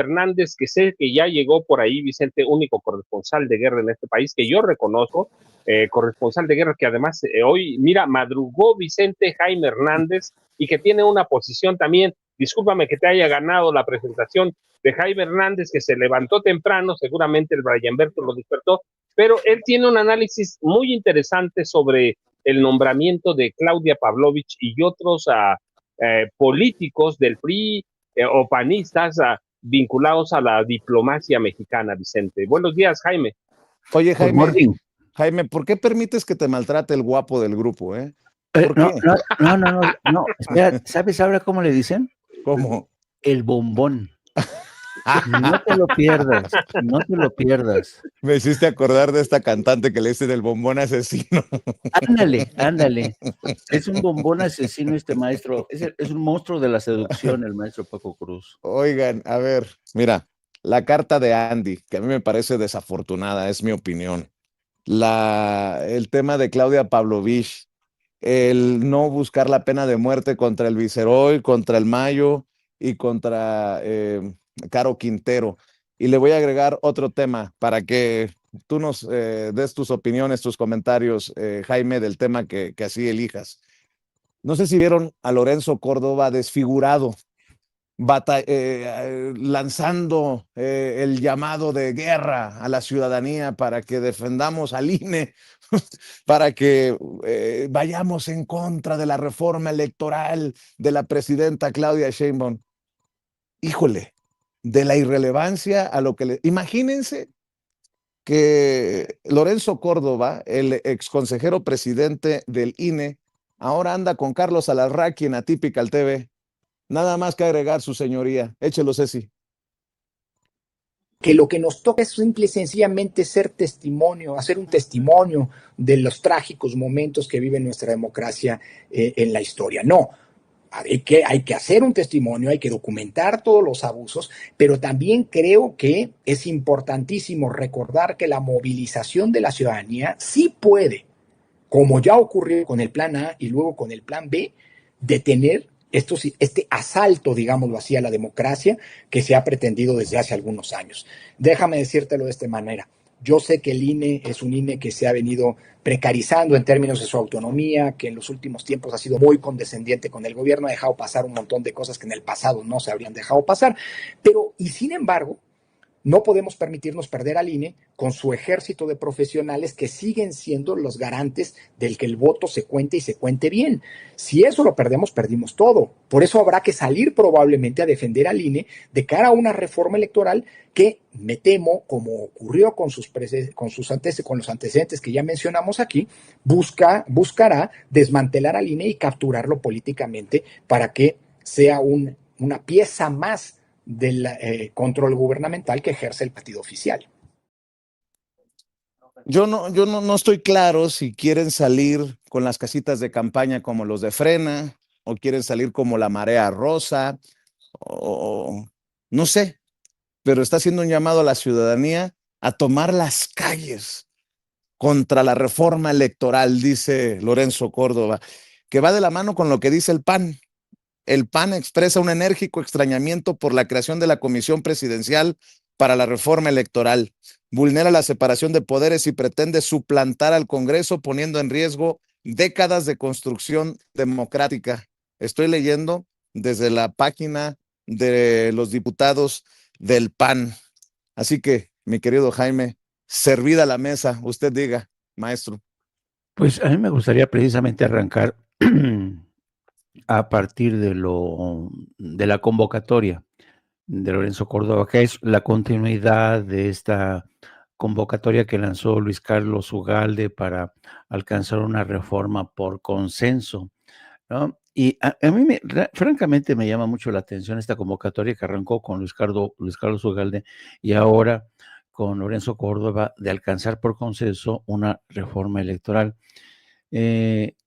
Hernández, que sé que ya llegó por ahí, Vicente, único corresponsal de guerra en este país, que yo reconozco, corresponsal de guerra que además hoy, mira, madrugó Vicente Jaime Hernández y que tiene una posición también, discúlpame que te haya ganado la presentación de Jaime Hernández, que se levantó temprano, seguramente el Brian Berto lo despertó, pero él tiene un análisis muy interesante sobre el nombramiento de Claudia Pavlovich y otros políticos del PRI o panistas vinculados a la diplomacia mexicana, Vicente. Buenos días, Jaime. Oye, Good Jaime, morning. Jaime, ¿por qué permites que te maltrate el guapo del grupo, ¿Por No, qué? no, espera, ¿sabes ahora cómo le dicen? ¿Cómo? El bombón. No te lo pierdas, no te lo pierdas. Me hiciste acordar de esta cantante que le dice del bombón asesino. Ándale. Es un bombón asesino este maestro. Es un monstruo de la seducción, el maestro Paco Cruz. Oigan, a ver, mira, la carta de Andy, que a mí me parece desafortunada, es mi opinión. El tema de Claudia Pavlovich, el no buscar la pena de muerte contra el Viceroy, contra el Mayo y contra Caro Quintero. Y le voy a agregar otro tema para que tú nos des tus opiniones, tus comentarios, Jaime, del tema que así elijas. No sé si vieron a Lorenzo Córdoba desfigurado, lanzando el llamado de guerra a la ciudadanía para que defendamos al INE, para que vayamos en contra de la reforma electoral de la presidenta Claudia Sheinbaum. Híjole, de la irrelevancia a lo que le... Imagínense que Lorenzo Córdoba, el exconsejero presidente del INE, ahora anda con Carlos Alarraqui en Atypical TV. Nada más que agregar, su señoría. Échelo, Ceci. Que lo que nos toca es simple y sencillamente ser testimonio, hacer un testimonio de los trágicos momentos que vive nuestra democracia en la historia. No, hay que hacer un testimonio, hay que documentar todos los abusos, pero también creo que es importantísimo recordar que la movilización de la ciudadanía sí puede, como ya ocurrió con el plan A y luego con el plan B, detener este asalto, digámoslo así, a la democracia que se ha pretendido desde hace algunos años. Déjame decírtelo de esta manera. Yo sé que el INE es un INE que se ha venido precarizando en términos de su autonomía, que en los últimos tiempos ha sido muy condescendiente con el gobierno, ha dejado pasar un montón de cosas que en el pasado no se habrían dejado pasar, pero y sin embargo, no podemos permitirnos perder al INE con su ejército de profesionales que siguen siendo los garantes del que el voto se cuente y se cuente bien. Si eso lo perdemos, perdimos todo. Por eso habrá que salir probablemente a defender al INE de cara a una reforma electoral que, me temo, como ocurrió con los antecedentes que ya mencionamos aquí, buscará desmantelar al INE y capturarlo políticamente para que sea una pieza más del control gubernamental que ejerce el partido oficial. Yo no estoy claro si quieren salir con las casitas de campaña como los de Frena, o quieren salir como la Marea Rosa, o no sé, pero está haciendo un llamado a la ciudadanía a tomar las calles contra la reforma electoral, dice Lorenzo Córdoba, que va de la mano con lo que dice el PAN. El PAN expresa un enérgico extrañamiento por la creación de la Comisión Presidencial para la Reforma Electoral. Vulnera la separación de poderes y pretende suplantar al Congreso, poniendo en riesgo décadas de construcción democrática. Estoy leyendo desde la página de los diputados del PAN. Así que, mi querido Jaime, servida la mesa, usted diga, maestro. Pues a mí me gustaría precisamente arrancar a partir de la convocatoria de Lorenzo Córdoba, que es la continuidad de esta convocatoria que lanzó Luis Carlos Ugalde para alcanzar una reforma por consenso, ¿no? Y a mí, francamente, me llama mucho la atención esta convocatoria que arrancó con Luis Carlos Ugalde y ahora con Lorenzo Córdoba de alcanzar por consenso una reforma electoral.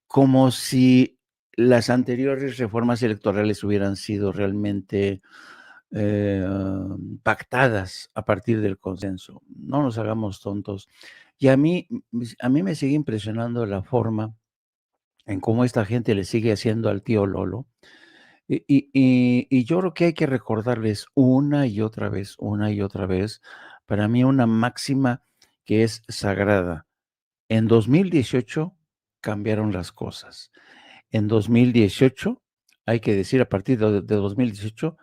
Como si las anteriores reformas electorales hubieran sido realmente pactadas a partir del consenso. No nos hagamos tontos. Y a mí me sigue impresionando la forma en cómo esta gente le sigue haciendo al tío Lolo, Y yo creo que hay que recordarles una y otra vez, para mí una máxima que es sagrada. En 2018 cambiaron las cosas. En 2018, hay que decir, a partir de 2018,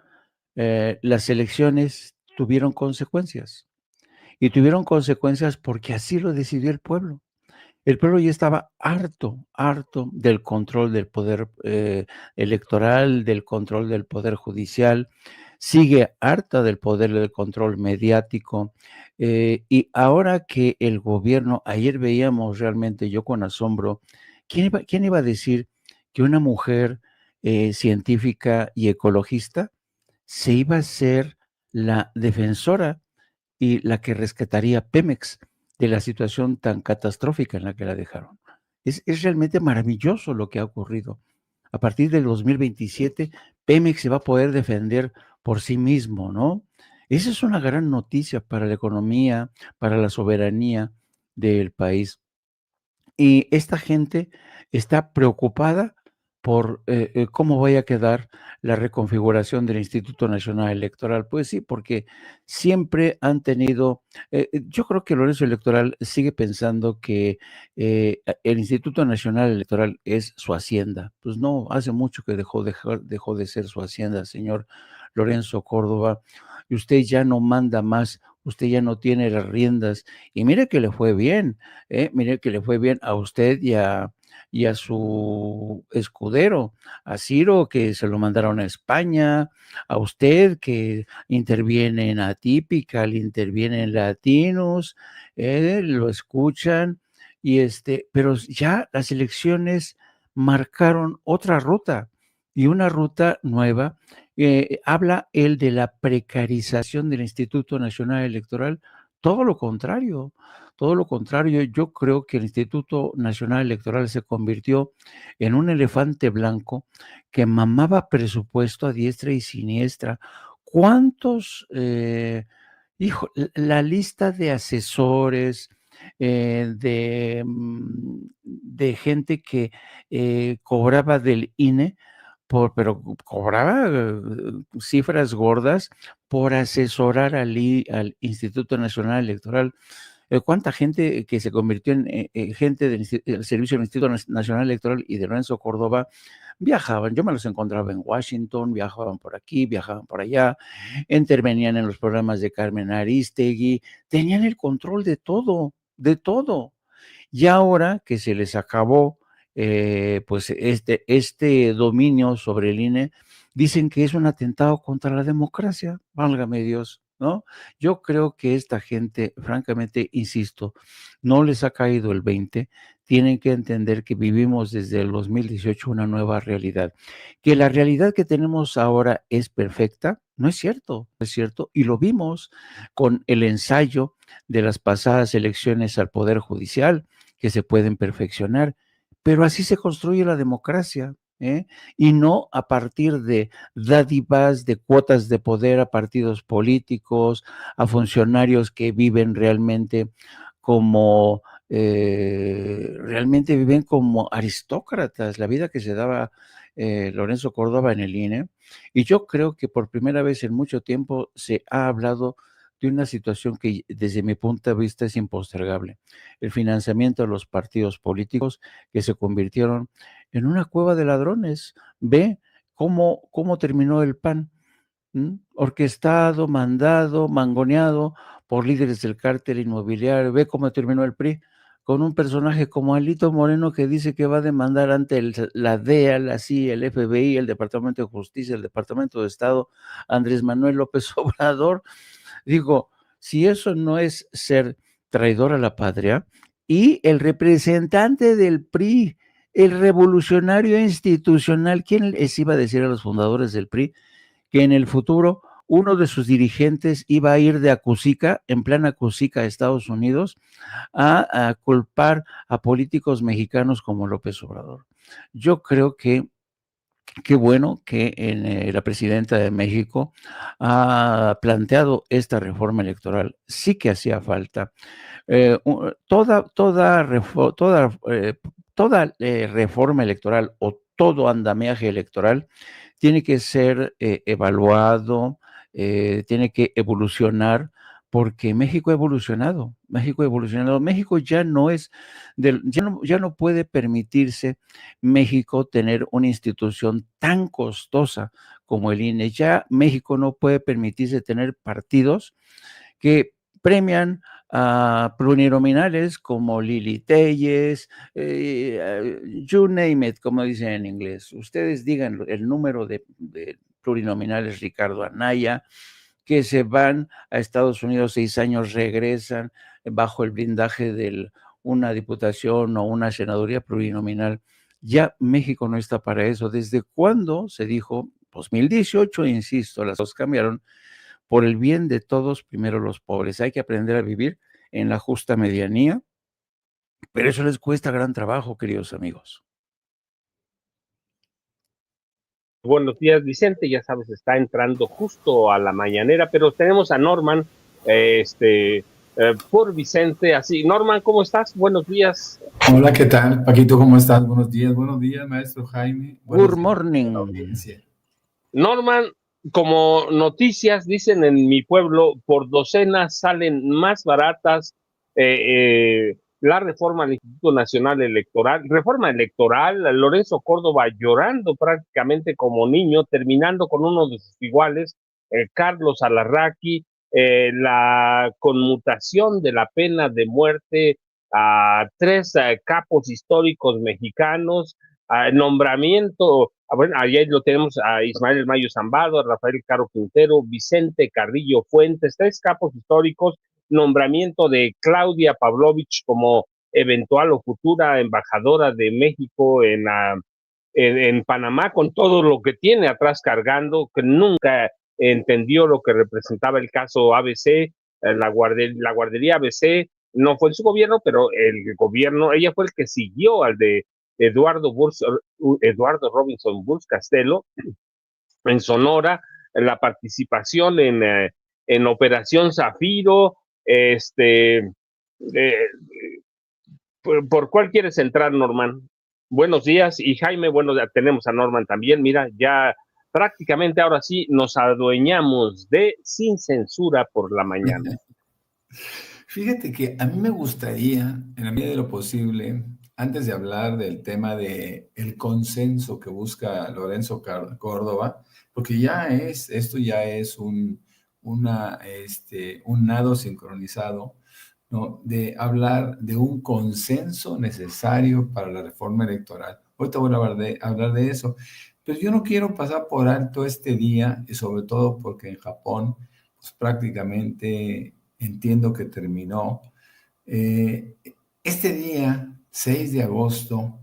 las elecciones tuvieron consecuencias. Y tuvieron consecuencias porque así lo decidió el pueblo. El pueblo ya estaba harto del control del poder electoral, del control del poder judicial, sigue harta del poder del control mediático. Y ahora que el gobierno, ayer veíamos realmente yo con asombro, quién iba a decir que una mujer científica y ecologista se iba a ser la defensora y la que rescataría Pemex de la situación tan catastrófica en la que la dejaron? Es realmente maravilloso lo que ha ocurrido. A partir del 2027, Pemex se va a poder defender por sí mismo, ¿no? Esa es una gran noticia para la economía, para la soberanía del país. Y esta gente está preocupada por cómo vaya a quedar la reconfiguración del Instituto Nacional Electoral. Pues sí, porque siempre han tenido, yo creo que Lorenzo Electoral sigue pensando que el Instituto Nacional Electoral es su hacienda. Pues no, hace mucho que dejó de ser su hacienda, señor Lorenzo Córdoba, y usted ya no manda más, usted ya no tiene las riendas. Y mire que le fue bien. Mire que le fue bien a usted y a su escudero, a Ciro, que se lo mandaron a España, a usted que interviene en Atypical, interviene en Latinos, lo escuchan, pero ya las elecciones marcaron otra ruta y una ruta nueva. Habla él de la precarización del Instituto Nacional Electoral, todo lo contrario. Todo lo contrario, yo creo que el Instituto Nacional Electoral se convirtió en un elefante blanco que mamaba presupuesto a diestra y siniestra. ¿Cuántos, la lista de asesores, de gente que cobraba del INE, pero cobraba cifras gordas por asesorar al Instituto Nacional Electoral? ¿Cuánta gente que se convirtió en gente del servicio del Instituto Nacional Electoral y de Lorenzo Córdoba viajaban? Yo me los encontraba en Washington, viajaban por aquí, viajaban por allá, intervenían en los programas de Carmen Aristegui, tenían el control de todo, de todo. Y ahora que se les acabó pues este dominio sobre el INE, dicen que es un atentado contra la democracia, válgame Dios, ¿no? Yo creo que esta gente, francamente, insisto, no les ha caído el 20, tienen que entender que vivimos desde el 2018 una nueva realidad, que la realidad que tenemos ahora es perfecta, no es cierto, no es cierto, y lo vimos con el ensayo de las pasadas elecciones al Poder Judicial, que se pueden perfeccionar, pero así se construye la democracia, ¿eh? Y no a partir de dádivas, de cuotas de poder a partidos políticos, a funcionarios que viven realmente viven como aristócratas, la vida que se daba Lorenzo Córdoba en el INE. Y yo creo que por primera vez en mucho tiempo se ha hablado de una situación que desde mi punto de vista es impostergable: el financiamiento de los partidos políticos, que se convirtieron en una cueva de ladrones. Ve cómo terminó el PAN, orquestado, mandado, mangoneado por líderes del cártel inmobiliario. Ve cómo terminó el PRI, con un personaje como Alito Moreno, que dice que va a demandar ante la DEA, la CIA, el FBI, el Departamento de Justicia, el Departamento de Estado, Andrés Manuel López Obrador. Digo, si eso no es ser traidor a la patria. Y el representante del PRI, el revolucionario institucional, ¿quién les iba a decir a los fundadores del PRI que en el futuro uno de sus dirigentes iba a ir de Acusica, en plan Acusica, a Estados Unidos, a culpar a políticos mexicanos como López Obrador? Yo creo que qué bueno que la presidenta de México ha planteado esta reforma electoral. Sí que hacía falta. Toda reforma electoral o todo andamiaje electoral tiene que ser evaluado, tiene que evolucionar, porque México ha evolucionado, México ya no es, ya no puede permitirse México tener una institución tan costosa como el INE. Ya México no puede permitirse tener partidos que premian a plurinominales como Lili Telles, you name it, como dicen en inglés. Ustedes digan el número de plurinominales, Ricardo Anaya, que se van a Estados Unidos 6 años, regresan bajo el blindaje de una diputación o una senaduría plurinominal. Ya México no está para eso. ¿Desde cuándo se dijo? 2018, insisto, las cosas cambiaron. Por el bien de todos, primero los pobres. Hay que aprender a vivir en la justa medianía, pero eso les cuesta gran trabajo, queridos amigos. Buenos días, Vicente. Ya sabes, está entrando justo a la mañanera, pero tenemos a Norman, por Vicente. Así, Norman, ¿cómo estás? Buenos días. Hola, ¿qué tal? Paquito, ¿cómo estás? Buenos días, maestro Jaime. Good morning. Norman, como noticias dicen en mi pueblo, por docenas salen más baratas la reforma al Instituto Nacional Electoral, reforma electoral, Lorenzo Córdoba llorando prácticamente como niño, terminando con uno de sus iguales, Carlos Alarraqui, la conmutación de la pena de muerte a 3 capos históricos mexicanos, nombramiento, bueno, ahí lo tenemos a Ismael Mayo Zambado, a Rafael Caro Quintero, Vicente Carrillo Fuentes, 3 capos históricos, nombramiento de Claudia Pavlovich como eventual o futura embajadora de México en Panamá, con todo lo que tiene atrás cargando, que nunca entendió lo que representaba el caso ABC, la guardería ABC, no fue en su gobierno, pero el gobierno, ella fue el que siguió al de Eduardo Robinson Burrs Castelo en Sonora, la participación en Operación Zafiro, ¿por cuál quieres entrar, Norman? Buenos días, y Jaime, bueno, ya tenemos a Norman también, mira, ya prácticamente ahora sí nos adueñamos de Sin Censura por la mañana. Fíjate que a mí me gustaría, en la medida de lo posible, antes de hablar del tema de el consenso que busca Lorenzo Córdoba, porque esto ya es un nado sincronizado, ¿no? De hablar de un consenso necesario para la reforma electoral. Ahorita voy a hablar de eso, pero yo no quiero pasar por alto este día, y sobre todo porque en Japón, pues prácticamente entiendo que terminó. Este día, 6 de agosto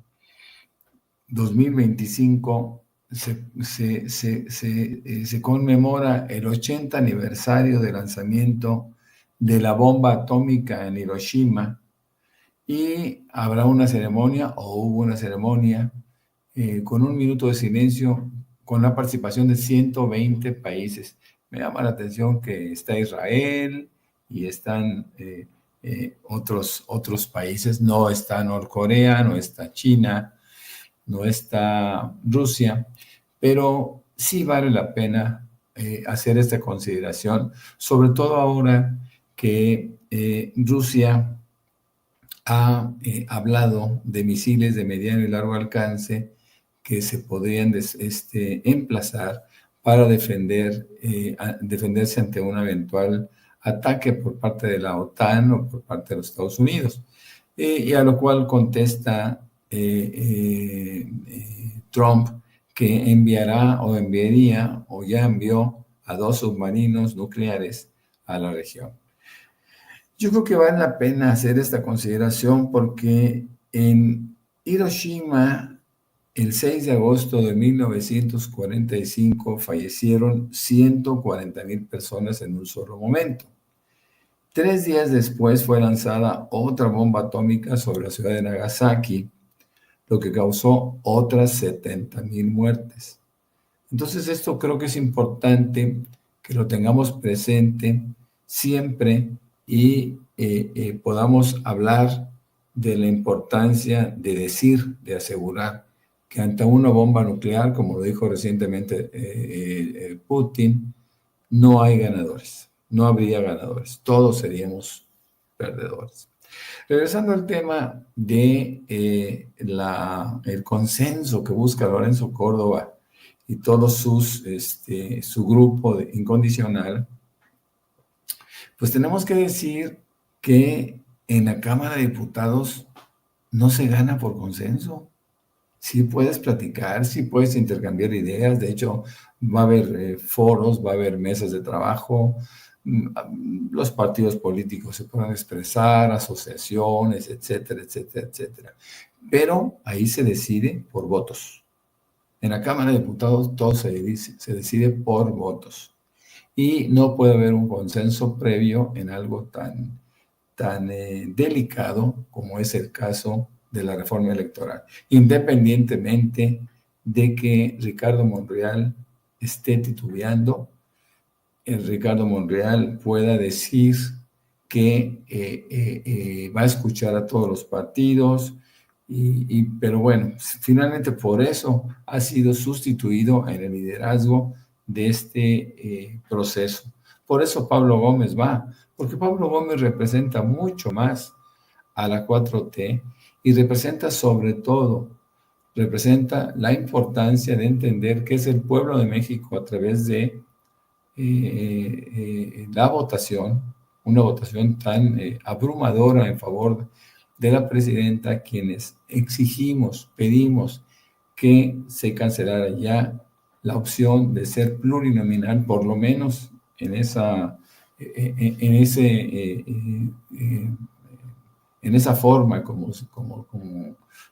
2025, se conmemora el 80 aniversario del lanzamiento de la bomba atómica en Hiroshima, y habrá una ceremonia, o hubo una ceremonia, con 1 minuto de silencio, con la participación de 120 países. Me llama la atención que está Israel y están otros países. No está Norcorea, no está China, no está Rusia, pero sí vale la pena hacer esta consideración, sobre todo ahora que Rusia ha hablado de misiles de mediano y largo alcance que se podrían emplazar para defenderse ante un eventual ataque por parte de la OTAN o por parte de los Estados Unidos. Y a lo cual contesta Trump que enviaría o ya envió a 2 submarinos nucleares a la región. Yo creo que vale la pena hacer esta consideración porque en Hiroshima, el 6 de agosto de 1945, fallecieron 140,000 personas en un solo momento. 3 días después fue lanzada otra bomba atómica sobre la ciudad de Nagasaki, lo que causó otras 70,000 muertes. Entonces, esto creo que es importante que lo tengamos presente siempre y podamos hablar de la importancia de decir, de asegurar que ante una bomba nuclear, como lo dijo recientemente Putin, no hay ganadores, no habría ganadores, todos seríamos perdedores. Regresando al tema de el consenso que busca Lorenzo Córdoba y todo su grupo incondicional, pues tenemos que decir que en la Cámara de Diputados no se gana por consenso. Sí puedes platicar, sí puedes intercambiar ideas. De hecho, va a haber foros, va a haber mesas de trabajo. Los partidos políticos se pueden expresar, asociaciones, etcétera, etcétera, etcétera. Pero ahí se decide por votos. En la Cámara de Diputados todo se decide por votos. Y no puede haber un consenso previo en algo tan delicado como es el caso de la reforma electoral, independientemente de que Ricardo Monreal esté titubeando, Ricardo Monreal pueda decir que va a escuchar a todos los partidos, pero bueno, finalmente por eso ha sido sustituido en el liderazgo de este proceso. Por eso Pablo Gómez va, porque Pablo Gómez representa mucho más a la 4T y representa sobre todo, representa la importancia de entender que es el pueblo de México a través de la votación, una votación tan abrumadora en favor de la presidenta, quienes exigimos, pedimos que se cancelara ya la opción de ser plurinominal, por lo menos en esa forma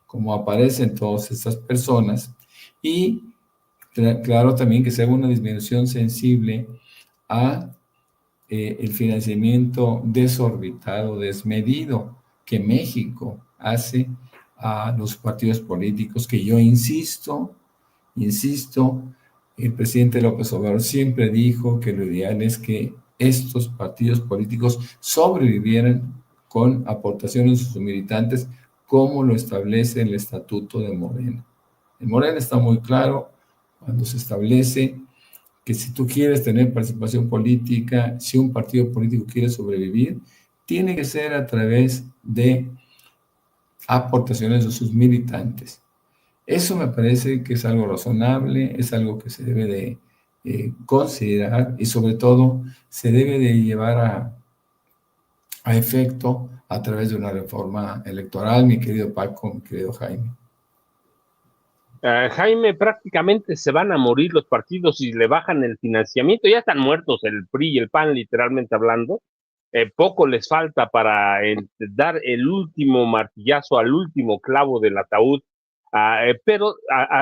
como aparecen todas estas personas, y claro también que se haga una disminución sensible a el financiamiento desorbitado, desmedido que México hace a los partidos políticos, que yo insisto, el presidente López Obrador siempre dijo que lo ideal es que estos partidos políticos sobrevivieran con aportaciones de sus militantes, como lo establece el Estatuto de Morena. En Morena está muy claro cuando se establece que si tú quieres tener participación política, si un partido político quiere sobrevivir, tiene que ser a través de aportaciones de sus militantes. Eso me parece que es algo razonable, es algo que se debe de considerar, y sobre todo se debe de llevar a efecto a través de una reforma electoral, mi querido Paco, mi querido Jaime. Jaime, prácticamente se van a morir los partidos si le bajan el financiamiento. Ya están muertos el PRI y el PAN, literalmente hablando. Poco les falta para dar el último martillazo al último clavo del ataúd. Pero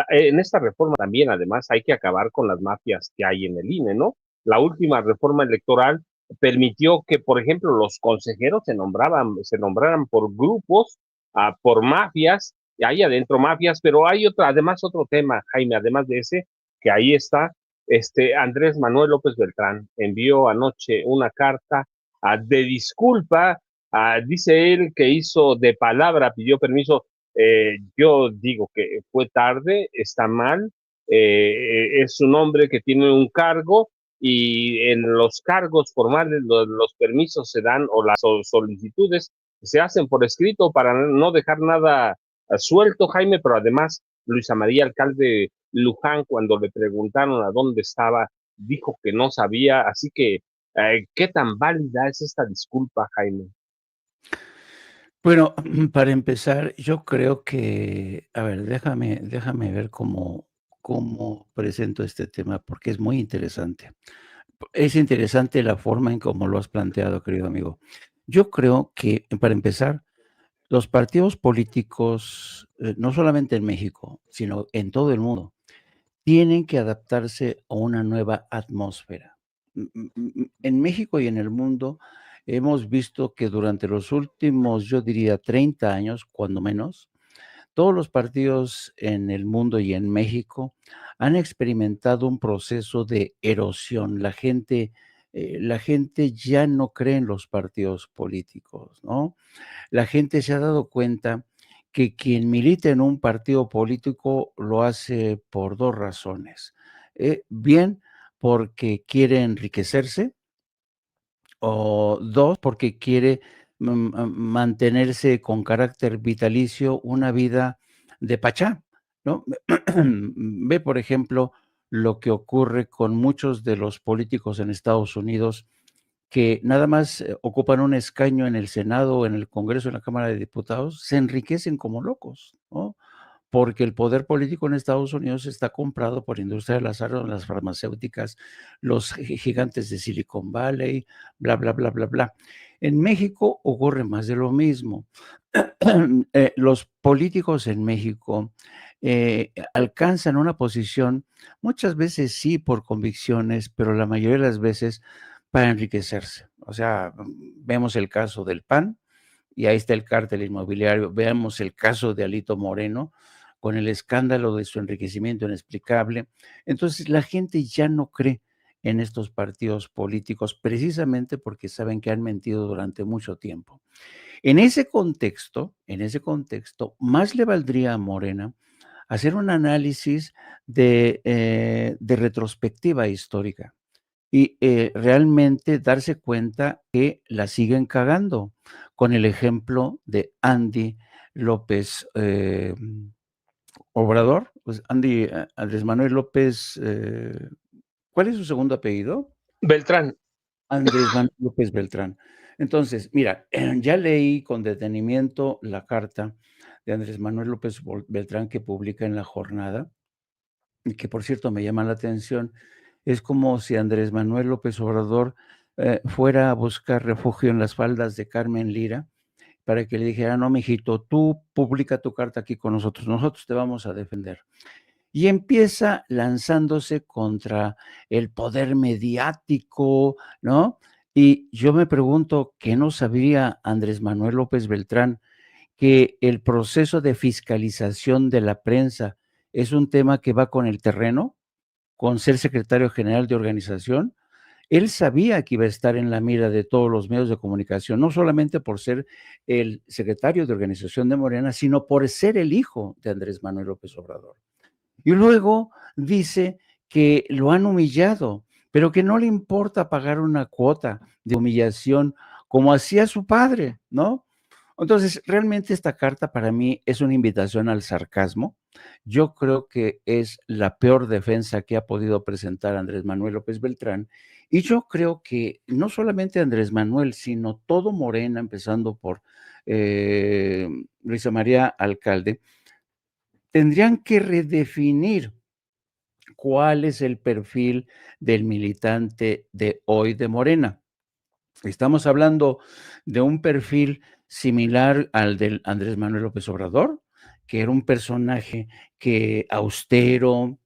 en esta reforma también, además, hay que acabar con las mafias que hay en el INE, ¿no? La última reforma electoral permitió que, por ejemplo, los consejeros se nombraran por grupos, por mafias, y hay adentro mafias, pero hay además otro tema, Jaime, además de ese, que ahí está, Andrés Manuel López Beltrán envió anoche una carta de disculpa, dice él que hizo de palabra, pidió permiso. Yo digo que fue tarde, está mal, es un hombre que tiene un cargo, y en los cargos formales los permisos se dan, o las solicitudes se hacen por escrito para no dejar nada suelto, Jaime. Pero además Luisa María, alcalde Luján, cuando le preguntaron a dónde estaba, dijo que no sabía. Así que, ¿qué tan válida es esta disculpa, Jaime? Bueno, para empezar, yo creo que, a ver, déjame ver cómo presento este tema, porque es muy interesante. Es interesante la forma en cómo lo has planteado, querido amigo. Yo creo que, para empezar, los partidos políticos, no solamente en México, sino en todo el mundo, tienen que adaptarse a una nueva atmósfera. En México y en el mundo hemos visto que durante los últimos, yo diría, 30 años, cuando menos, todos los partidos en el mundo y en México han experimentado un proceso de erosión. La gente ya no cree en los partidos políticos, ¿no? La gente se ha dado cuenta que quien milita en un partido político lo hace por dos razones. Bien, porque quiere enriquecerse, o dos, porque quiere mantenerse con carácter vitalicio una vida de pachá, ¿no? Ve, por ejemplo, lo que ocurre con muchos de los políticos en Estados Unidos que nada más ocupan un escaño en el Senado o en el Congreso, en la Cámara de Diputados, se enriquecen como locos, ¿no? Porque el poder político en Estados Unidos está comprado por industria del acero, las farmacéuticas, los gigantes de Silicon Valley, bla, bla, bla, bla, bla. En México ocurre más de lo mismo. Los políticos en México alcanzan una posición, muchas veces sí por convicciones, pero la mayoría de las veces para enriquecerse. O sea, vemos el caso del PAN, y ahí está el cártel inmobiliario. Veamos el caso de Alito Moreno, con el escándalo de su enriquecimiento inexplicable. Entonces, la gente ya no cree en estos partidos políticos precisamente porque saben que han mentido durante mucho tiempo. En ese contexto, más le valdría a Morena hacer un análisis de retrospectiva histórica y realmente darse cuenta que la siguen cagando, con el ejemplo de Andy López Obrador, pues Andrés Manuel López, ¿cuál es su segundo apellido? Beltrán. Andrés Manuel López Beltrán. Entonces, mira, ya leí con detenimiento la carta de Andrés Manuel López Beltrán que publica en La Jornada, y que por cierto me llama la atención. Es como si Andrés Manuel López Obrador fuera a buscar refugio en las faldas de Carmen Lira para que le dijera, no, mijito, tú publica tu carta aquí con nosotros te vamos a defender. Y empieza lanzándose contra el poder mediático, ¿no? Y yo me pregunto, ¿qué no sabría Andrés Manuel López Beltrán? Que el proceso de fiscalización de la prensa es un tema que va con el terreno, con ser secretario general de organización. Él sabía que iba a estar en la mira de todos los medios de comunicación, no solamente por ser el secretario de organización de Morena, sino por ser el hijo de Andrés Manuel López Obrador. Y luego dice que lo han humillado, pero que no le importa pagar una cuota de humillación como hacía su padre, ¿no? Entonces, realmente esta carta para mí es una invitación al sarcasmo. Yo creo que es la peor defensa que ha podido presentar Andrés Manuel López Beltrán. Y yo creo que no solamente Andrés Manuel, sino todo Morena, empezando por Luisa María Alcalde, tendrían que redefinir cuál es el perfil del militante de hoy de Morena. Estamos hablando de un perfil similar al del Andrés Manuel López Obrador, que era un personaje que austero,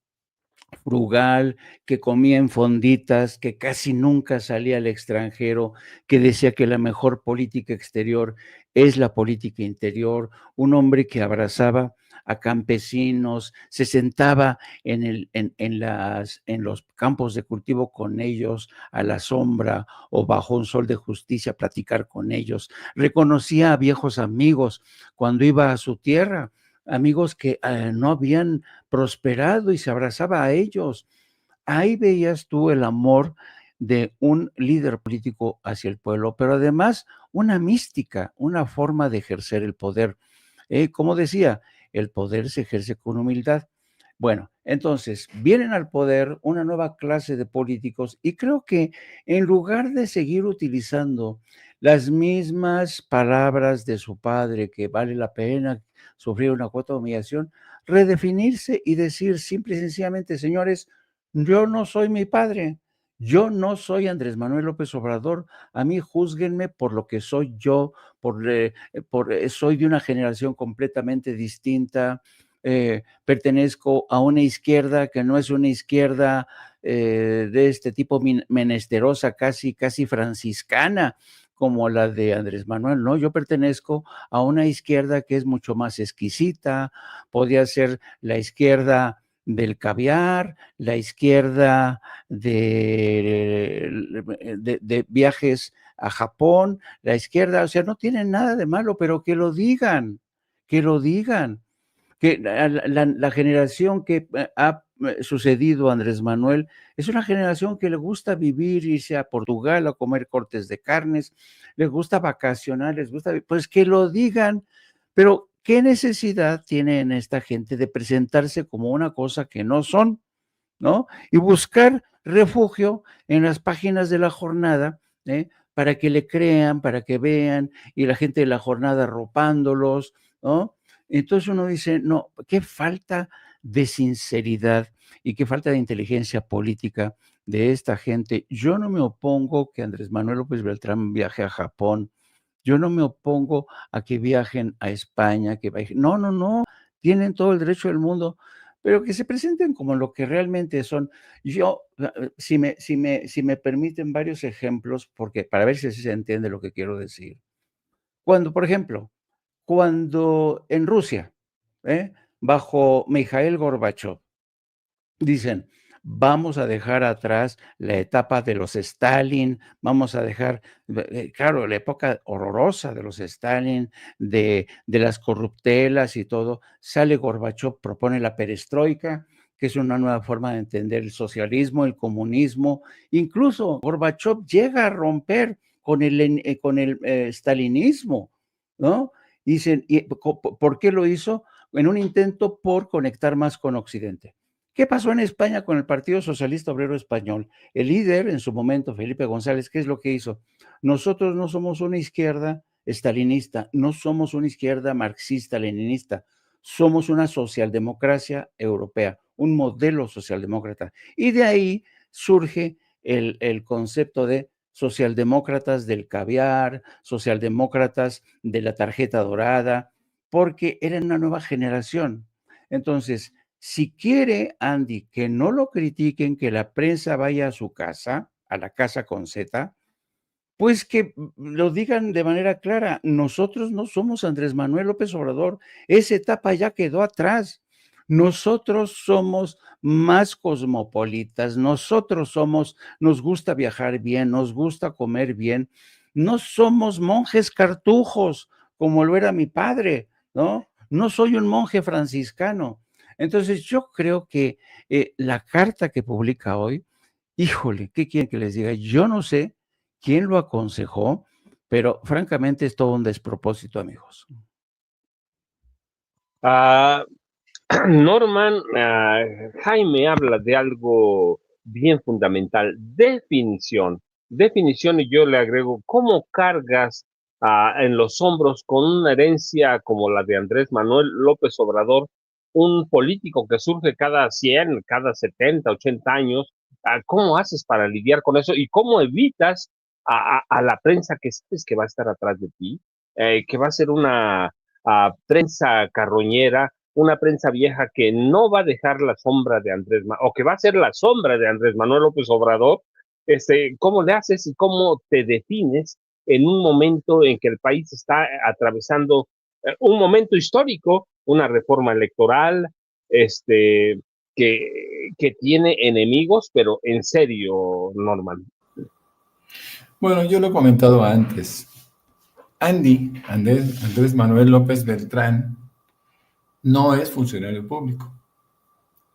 frugal, que comía en fonditas, que casi nunca salía al extranjero, que decía que la mejor política exterior es la política interior, un hombre que abrazaba a campesinos, se sentaba en los campos de cultivo con ellos, a la sombra o bajo un sol de justicia, a platicar con ellos, reconocía a viejos amigos cuando iba a su tierra, amigos que no habían prosperado y se abrazaba a ellos. Ahí veías tú el amor de un líder político hacia el pueblo, pero además una mística, una forma de ejercer el poder. Como decía, el poder se ejerce con humildad. Bueno, entonces vienen al poder una nueva clase de políticos y creo que en lugar de seguir utilizando las mismas palabras de su padre, que vale la pena sufrir una cuota de humillación, redefinirse y decir simple y sencillamente, señores, yo no soy mi padre, yo no soy Andrés Manuel López Obrador, a mí júzguenme por lo que soy yo, soy de una generación completamente distinta, pertenezco a una izquierda que no es una izquierda de este tipo menesterosa, casi franciscana, como la de Andrés Manuel, no, yo pertenezco a una izquierda que es mucho más exquisita, podría ser la izquierda del caviar, la izquierda de viajes a Japón, la izquierda, o sea, no tiene nada de malo, pero que lo digan, que lo digan. Que la generación que ha sucedido a Andrés Manuel es una generación que le gusta vivir, irse a Portugal a comer cortes de carnes, les gusta vacacionar, les gusta, pues que lo digan, pero ¿qué necesidad tienen esta gente de presentarse como una cosa que no son, ¿no? Y buscar refugio en las páginas de La Jornada, para que le crean, para que vean, y la gente de La Jornada arropándolos, ¿no? Entonces uno dice, no, qué falta de sinceridad y qué falta de inteligencia política de esta gente. Yo no me opongo que Andrés Manuel López Beltrán viaje a Japón. Yo no me opongo a que viajen a España, que viajen. No, no, no. Tienen todo el derecho del mundo, pero que se presenten como lo que realmente son. Yo, si me permiten varios ejemplos, porque para ver si se entiende lo que quiero decir. Cuando, por ejemplo, cuando en Rusia, bajo Mikhail Gorbachev, dicen, vamos a dejar atrás la etapa de los Stalin, vamos a dejar, claro, la época horrorosa de los Stalin, de las corruptelas y todo, sale Gorbachev, propone la perestroika, que es una nueva forma de entender el socialismo, el comunismo, incluso Gorbachev llega a romper con el stalinismo, ¿no? Dicen, ¿por qué lo hizo? En un intento por conectar más con Occidente. ¿Qué pasó en España con el Partido Socialista Obrero Español? El líder en su momento, Felipe González, ¿qué es lo que hizo? Nosotros no somos una izquierda estalinista, no somos una izquierda marxista-leninista, somos una socialdemocracia europea, un modelo socialdemócrata. Y de ahí surge el concepto de socialdemócratas del caviar, socialdemócratas de la tarjeta dorada, porque eran una nueva generación. Entonces, si quiere Andy que no lo critiquen, que la prensa vaya a su casa, a la casa con Z, pues que lo digan de manera clara. Nosotros no somos Andrés Manuel López Obrador. Esa etapa ya quedó atrás. Nosotros somos más cosmopolitas. Nosotros nos gusta viajar bien, nos gusta comer bien. No somos monjes cartujos como lo era mi padre, ¿no? No soy un monje franciscano. Entonces yo creo que la carta que publica hoy, híjole, ¿qué quieren que les diga? Yo no sé quién lo aconsejó, pero francamente es todo un despropósito, amigos. Norman, Jaime habla de algo bien fundamental, definición. Definición, y yo le agrego, ¿cómo cargas en los hombros con una herencia como la de Andrés Manuel López Obrador, un político que surge cada 100, cada 70, 80 años? ¿Cómo haces para lidiar con eso? ¿Y cómo evitas a la prensa que sabes que va a estar atrás de ti, que va a ser una prensa carroñera, una prensa vieja que no va a dejar la sombra de Andrés Manuel, o que va a ser la sombra de Andrés Manuel López Obrador? ¿Cómo le haces y cómo te defines en un momento en que el país está atravesando un momento histórico, una reforma electoral, que tiene enemigos, pero en serio, Norman? Bueno, yo lo he comentado antes. Andrés Manuel López Beltrán, no es funcionario público.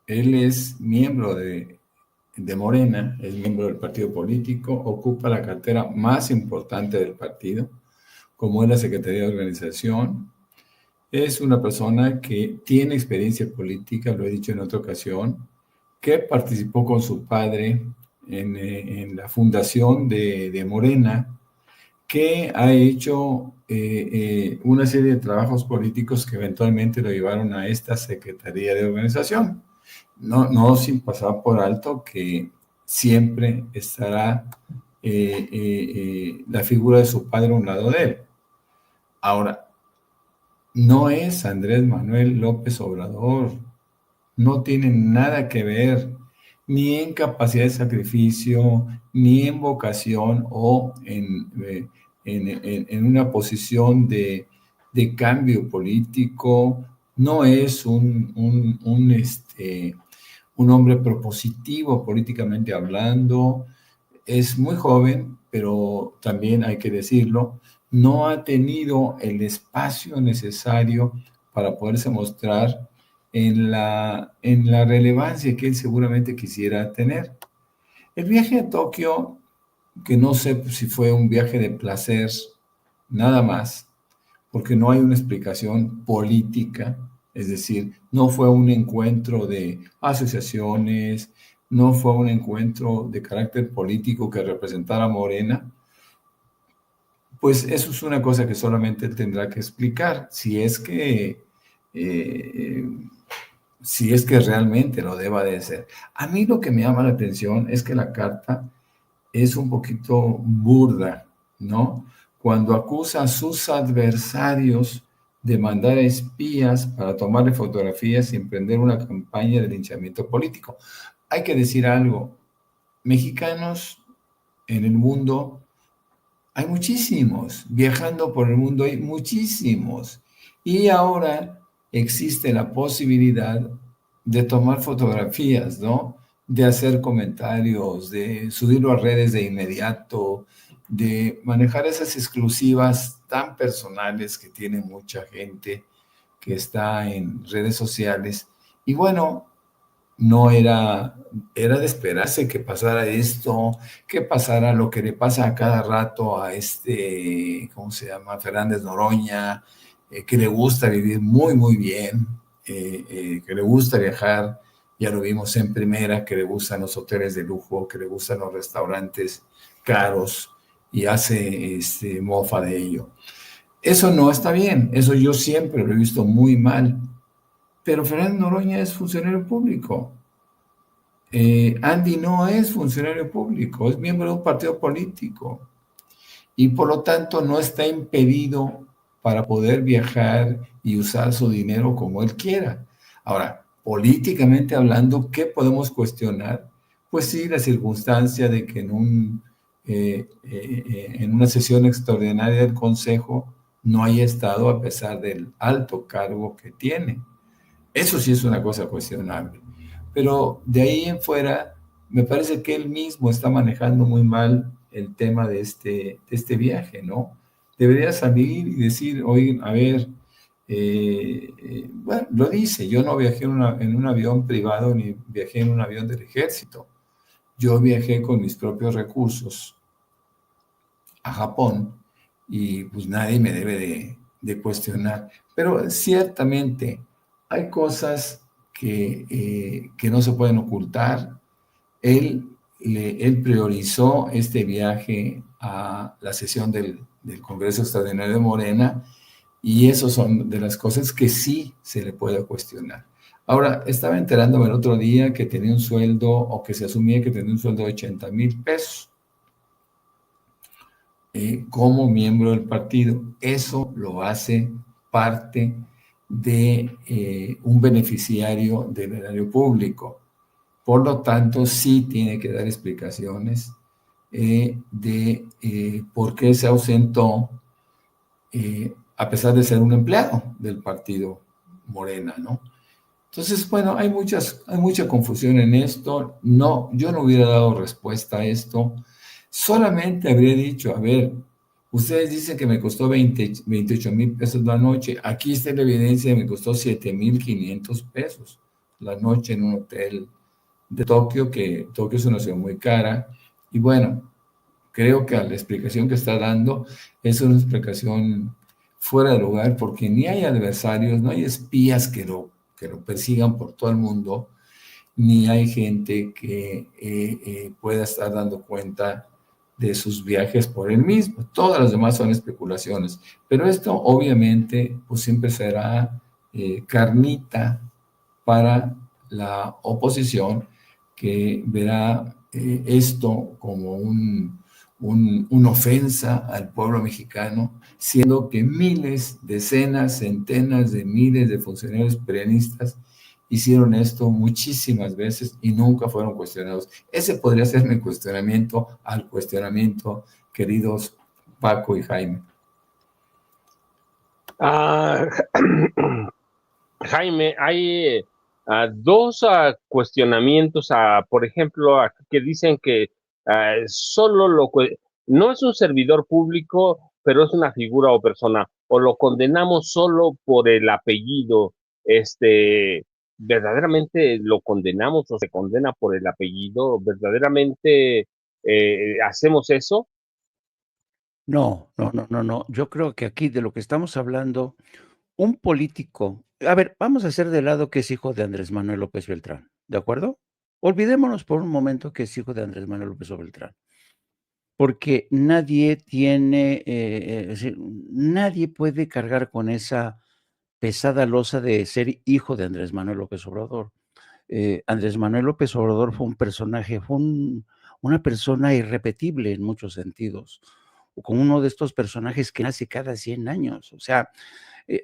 Él es miembro de Morena, es miembro del partido político, ocupa la cartera más importante del partido, como es la Secretaría de Organización. Es una persona que tiene experiencia política, lo he dicho en otra ocasión, que participó con su padre en la fundación de Morena, que ha hecho una serie de trabajos políticos que eventualmente lo llevaron a esta Secretaría de Organización. No sin pasar por alto que siempre estará la figura de su padre a un lado de él. Ahora, no es Andrés Manuel López Obrador, no tiene nada que ver ni en capacidad de sacrificio, ni en vocación o en una posición de cambio político. No es un hombre propositivo políticamente hablando. Es muy joven, pero también hay que decirlo, no ha tenido el espacio necesario para poderse mostrar en la relevancia que él seguramente quisiera tener. El viaje a Tokio, que no sé si fue un viaje de placer, nada más, porque no hay una explicación política, es decir, no fue un encuentro de asociaciones, no fue un encuentro de carácter político que representara a Morena, pues eso es una cosa que solamente él tendrá que explicar, eh, si es que realmente lo deba de ser. A mí lo que me llama la atención es que la carta es un poquito burda, ¿no? Cuando acusa a sus adversarios de mandar espías para tomarle fotografías y emprender una campaña de linchamiento político. Hay que decir algo, mexicanos en el mundo hay muchísimos, viajando por el mundo hay muchísimos. Y ahora existe la posibilidad de tomar fotografías, ¿no? De hacer comentarios, de subirlo a redes de inmediato, de manejar esas exclusivas tan personales que tiene mucha gente que está en redes sociales. Y bueno, no era de esperarse que pasara esto, que pasara lo que le pasa a cada rato a ¿cómo se llama? Fernández Noroña, que le gusta vivir muy, muy bien, que le gusta viajar, ya lo vimos en primera, que le gustan los hoteles de lujo, que le gustan los restaurantes caros y hace mofa de ello. Eso no está bien, eso yo siempre lo he visto muy mal, pero Fernández Noroña es funcionario público. Andy no es funcionario público, es miembro de un partido político y por lo tanto no está impedido para poder viajar y usar su dinero como él quiera. Ahora, políticamente hablando, ¿qué podemos cuestionar? Pues sí, la circunstancia de que en una sesión extraordinaria del Consejo no haya estado a pesar del alto cargo que tiene. Eso sí es una cosa cuestionable. Pero de ahí en fuera, me parece que él mismo está manejando muy mal el tema de este viaje, ¿no? Debería salir y decir, oye, a ver, bueno, lo dice, yo no viajé en un avión privado ni viajé en un avión del ejército. Yo viajé con mis propios recursos a Japón y pues nadie me debe de cuestionar. Pero ciertamente hay cosas que no se pueden ocultar. Él priorizó este viaje a la sesión del Congreso Extraordinario de Morena y eso son de las cosas que sí se le puede cuestionar. Ahora, estaba enterándome el otro día que tenía un sueldo o que se asumía que tenía un sueldo de 80,000 pesos. Como miembro del partido. Eso lo hace parte de un beneficiario del erario público. Por lo tanto, sí tiene que dar explicaciones de por qué se ausentó a pesar de ser un empleado del partido Morena, ¿no? Entonces, bueno, hay mucha confusión en esto. No, yo no hubiera dado respuesta a esto. Solamente habría dicho, a ver, ustedes dicen que me costó 28,000 pesos la noche. Aquí está la evidencia, me costó 7,500 pesos la noche en un hotel de Tokio, que Tokio es una ciudad muy cara. Y bueno, creo que la explicación que está dando es una explicación fuera de lugar, porque ni hay adversarios, no hay espías que lo persigan por todo el mundo, ni hay gente que pueda estar dando cuenta de sus viajes por él mismo. Todas las demás son especulaciones, pero esto obviamente pues siempre será carnita para la oposición, que verá esto como una ofensa al pueblo mexicano, siendo que miles, decenas, centenas de miles de funcionarios perenistas hicieron esto muchísimas veces y nunca fueron cuestionados. Ese podría ser mi cuestionamiento al cuestionamiento, queridos Paco y Jaime. Jaime, hay dos cuestionamientos, por ejemplo, que dicen que no es un servidor público pero es una figura o persona, o lo condenamos solo por el apellido, verdaderamente lo condenamos o se condena por el apellido, verdaderamente hacemos eso. No, no, no, no, no. Yo creo que aquí de lo que estamos hablando, un político, a ver, vamos a hacer de lado que es hijo de Andrés Manuel López Beltrán, ¿de acuerdo? Olvidémonos por un momento que es hijo de Andrés Manuel López Beltrán, porque nadie tiene, es decir, nadie puede cargar con esa pesada losa de ser hijo de Andrés Manuel López Obrador. Andrés Manuel López Obrador fue un personaje, una persona irrepetible en muchos sentidos, como uno de estos personajes que nace cada 100 años. O sea,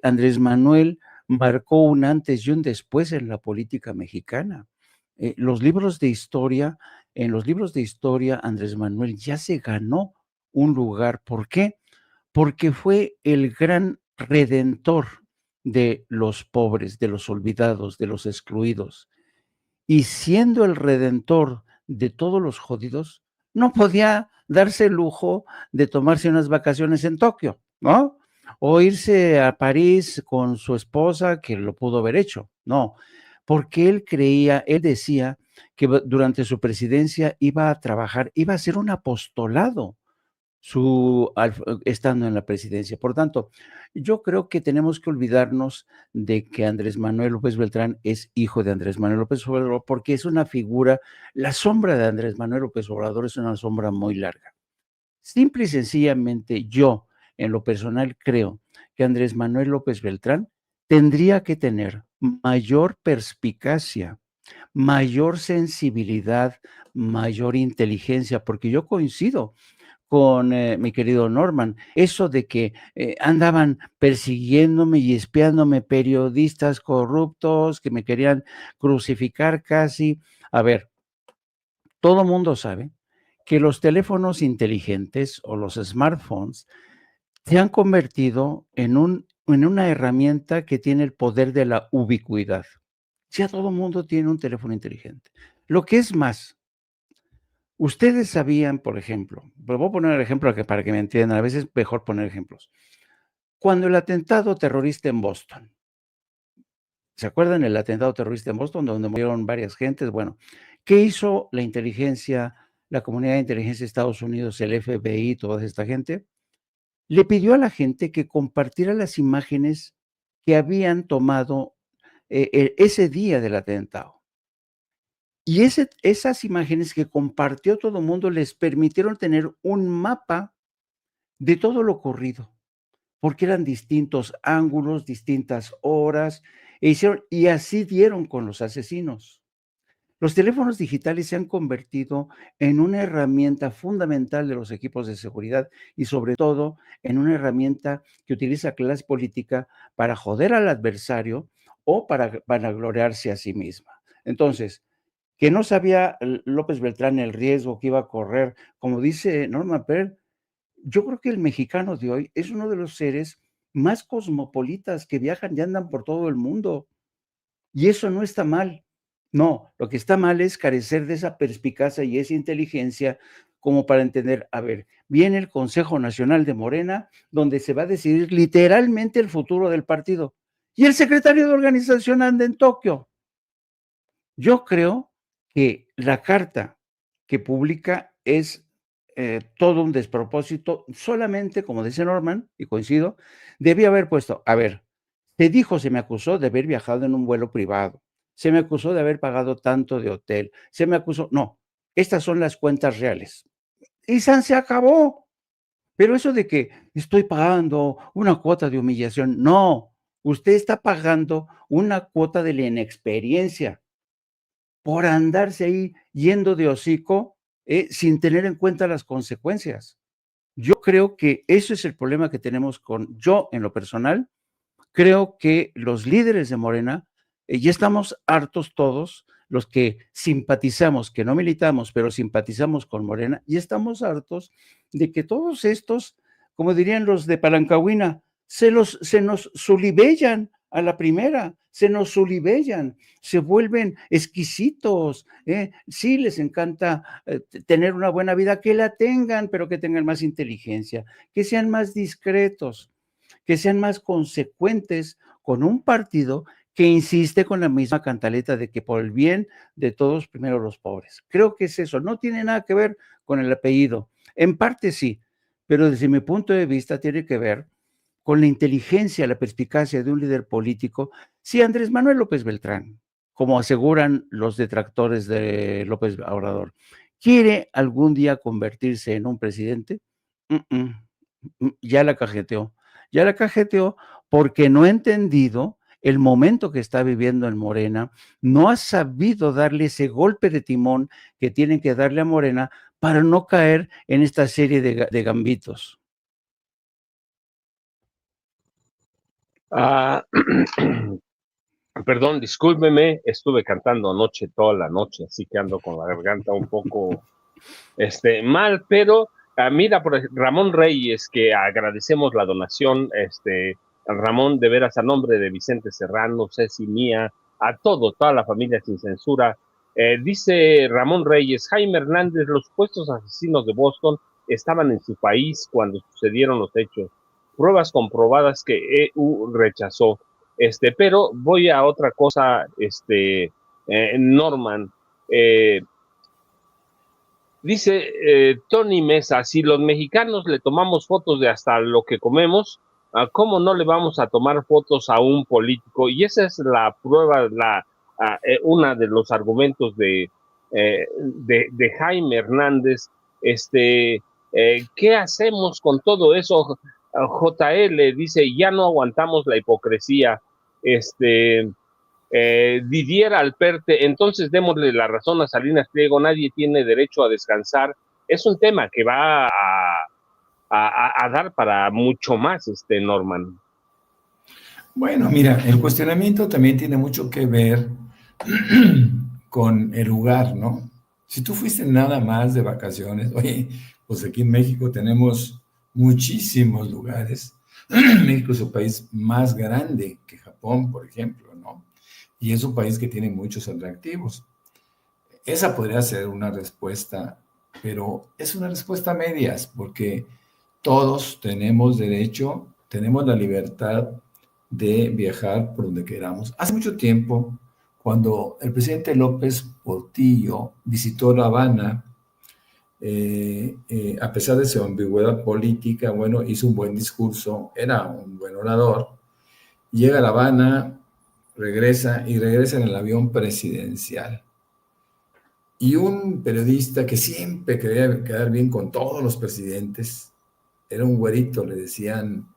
Andrés Manuel marcó un antes y un después en la política mexicana. Los libros de historia, en los libros de historia, Andrés Manuel ya se ganó un lugar. ¿Por qué? Porque fue el gran redentor de los pobres, de los olvidados, de los excluidos. Y siendo el redentor de todos los jodidos, no podía darse el lujo de tomarse unas vacaciones en Tokio, ¿no? O irse a París con su esposa, que lo pudo haber hecho. No, porque él creía, él decía que durante su presidencia iba a trabajar, iba a hacer un apostolado estando en la presidencia. Por tanto, yo creo que tenemos que olvidarnos de que Andrés Manuel López Beltrán es hijo de Andrés Manuel López Obrador, porque es una figura, la sombra de Andrés Manuel López Obrador es una sombra muy larga. Simple y sencillamente yo, en lo personal, creo que Andrés Manuel López Beltrán tendría que tener mayor perspicacia, mayor sensibilidad, mayor inteligencia, porque yo coincido con mi querido Norman, eso de que andaban persiguiéndome y espiándome periodistas corruptos que me querían crucificar casi. A ver, todo mundo sabe que los teléfonos inteligentes o los smartphones se han convertido en una herramienta que tiene el poder de la ubicuidad. Ya todo mundo tiene un teléfono inteligente. Lo que es más, ustedes sabían, por ejemplo, pero voy a poner el ejemplo para que me entiendan, a veces es mejor poner ejemplos. Cuando el atentado terrorista en Boston, ¿se acuerdan el atentado terrorista en Boston, donde murieron varias gentes? Bueno, ¿qué hizo la inteligencia, la comunidad de inteligencia de Estados Unidos, el FBI, toda esta gente? Le pidió a la gente que compartiera las imágenes que habían tomado ese día del atentado. Y esas imágenes que compartió todo el mundo les permitieron tener un mapa de todo lo ocurrido, porque eran distintos ángulos, distintas horas, y así dieron con los asesinos. Los teléfonos digitales se han convertido en una herramienta fundamental de los equipos de seguridad y sobre todo en una herramienta que utiliza clase política para joder al adversario o para vanagloriarse a sí misma. Entonces, que no sabía López Beltrán el riesgo que iba a correr, como dice Norma Pearl, yo creo que el mexicano de hoy es uno de los seres más cosmopolitas que viajan y andan por todo el mundo. Y eso no está mal. No, lo que está mal es carecer de esa perspicacia y esa inteligencia como para entender, a ver, viene el Consejo Nacional de Morena, donde se va a decidir literalmente el futuro del partido. Y el secretario de organización anda en Tokio. Yo creo que la carta que publica es todo un despropósito, solamente, como dice Norman, y coincido, debía haber puesto, a ver, se me acusó de haber viajado en un vuelo privado, se me acusó de haber pagado tanto de hotel, se me acusó, no, estas son las cuentas reales. Y se acabó. Pero eso de que estoy pagando una cuota de humillación, no, usted está pagando una cuota de la inexperiencia por andarse ahí yendo de hocico sin tener en cuenta las consecuencias. Yo creo que eso es el problema que tenemos yo en lo personal, creo que los líderes de Morena, ya estamos hartos todos, los que simpatizamos, que no militamos, pero simpatizamos con Morena, y estamos hartos de que todos estos, como dirían los de Palancahuina, se nos solibellan a la primera, se nos olibellan, se vuelven exquisitos, ¿eh? Sí, les encanta tener una buena vida, que la tengan, pero que tengan más inteligencia, que sean más discretos, que sean más consecuentes con un partido que insiste con la misma cantaleta de que por el bien de todos, primero los pobres. Creo que es eso, no tiene nada que ver con el apellido. En parte sí, pero desde mi punto de vista tiene que ver con la inteligencia, la perspicacia de un líder político. Sí, Andrés Manuel López Beltrán, como aseguran los detractores de López Obrador, ¿quiere algún día convertirse en un presidente? Ya la cajeteó porque no ha entendido el momento que está viviendo en Morena, no ha sabido darle ese golpe de timón que tienen que darle a Morena para no caer en esta serie de gambitos. Perdón, discúlpeme, estuve cantando anoche toda la noche, así que ando con la garganta un poco mal, pero mira, por Ramón Reyes, que agradecemos la donación, Ramón, de veras, a nombre de Vicente Serrano, Ceci, mía, a toda la familia Sin Censura, dice Ramón Reyes: Jaime Hernández, los supuestos asesinos de Boston estaban en su país cuando sucedieron los hechos, pruebas comprobadas que EU rechazó. Pero voy a otra cosa, Norman, dice Tony Mesa: si los mexicanos le tomamos fotos de hasta lo que comemos, ¿cómo no le vamos a tomar fotos a un político? Y esa es la prueba, una de los argumentos de Jaime Hernández. ¿Qué hacemos con todo eso? JL dice: ya no aguantamos la hipocresía. Didier Alperte: entonces démosle la razón a Salinas Pliego, nadie tiene derecho a descansar. Es un tema que va a dar para mucho más, Norman. Bueno, mira, el cuestionamiento también tiene mucho que ver con el lugar, ¿no? Si tú fuiste nada más de vacaciones, oye, pues aquí en México tenemos muchísimos lugares. México es un país más grande que Japón, por ejemplo, ¿no? Y es un país que tiene muchos atractivos. Esa podría ser una respuesta, pero es una respuesta a medias, porque todos tenemos derecho, tenemos la libertad de viajar por donde queramos. Hace mucho tiempo, cuando el presidente López Portillo visitó La Habana, a pesar de su ambigüedad política, bueno, hizo un buen discurso, era un buen orador, llega a La Habana, regresa en el avión presidencial. Y un periodista que siempre quería quedar bien con todos los presidentes, era un güerito, le decían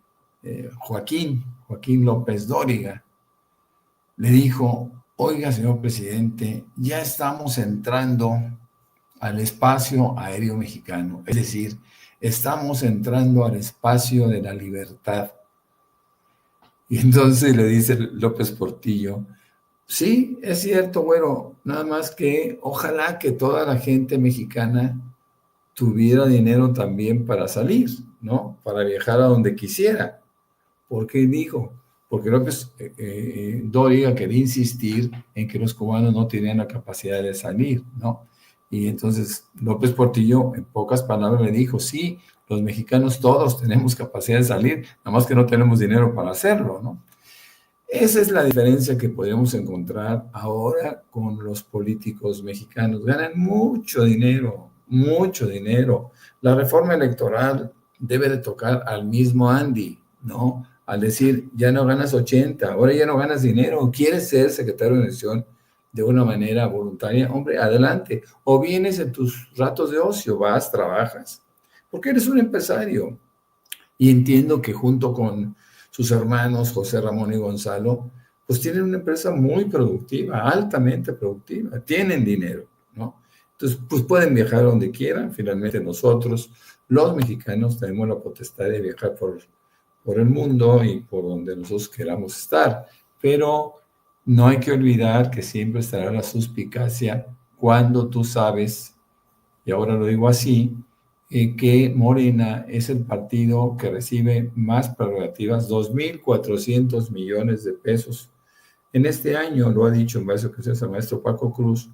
Joaquín López Dóriga, le dijo: oiga, señor presidente, ya estamos entrando al espacio aéreo mexicano, es decir, estamos entrando al espacio de la libertad. Y entonces le dice López Portillo: sí, es cierto, güero, nada más que ojalá que toda la gente mexicana tuviera dinero también para salir, ¿no? Para viajar a donde quisiera. ¿Por qué dijo? Porque López Dóriga quería insistir en que los cubanos no tenían la capacidad de salir, ¿no? Y entonces López Portillo, en pocas palabras, le dijo: sí, los mexicanos todos tenemos capacidad de salir, nada más que no tenemos dinero para hacerlo, ¿no? Esa es la diferencia que podemos encontrar ahora con los políticos mexicanos. Ganan mucho dinero, mucho dinero. La reforma electoral debe de tocar al mismo Andy, ¿no? Al decir: ya no ganas 80, ahora ya no ganas dinero, quieres ser secretario de Nación de una manera voluntaria, hombre, adelante. O vienes en tus ratos de ocio, vas, trabajas, porque eres un empresario. Y entiendo que junto con sus hermanos José Ramón y Gonzalo, pues tienen una empresa muy productiva, altamente productiva, tienen dinero, ¿no? Entonces, pues pueden viajar donde quieran. Finalmente nosotros, los mexicanos, tenemos la potestad de viajar por el mundo y por donde nosotros queramos estar, pero no hay que olvidar que siempre estará la suspicacia cuando tú sabes, y ahora lo digo así, que Morena es el partido que recibe más prerrogativas, 2.400 millones de pesos en este año, lo ha dicho en varias ocasiones el maestro Paco Cruz,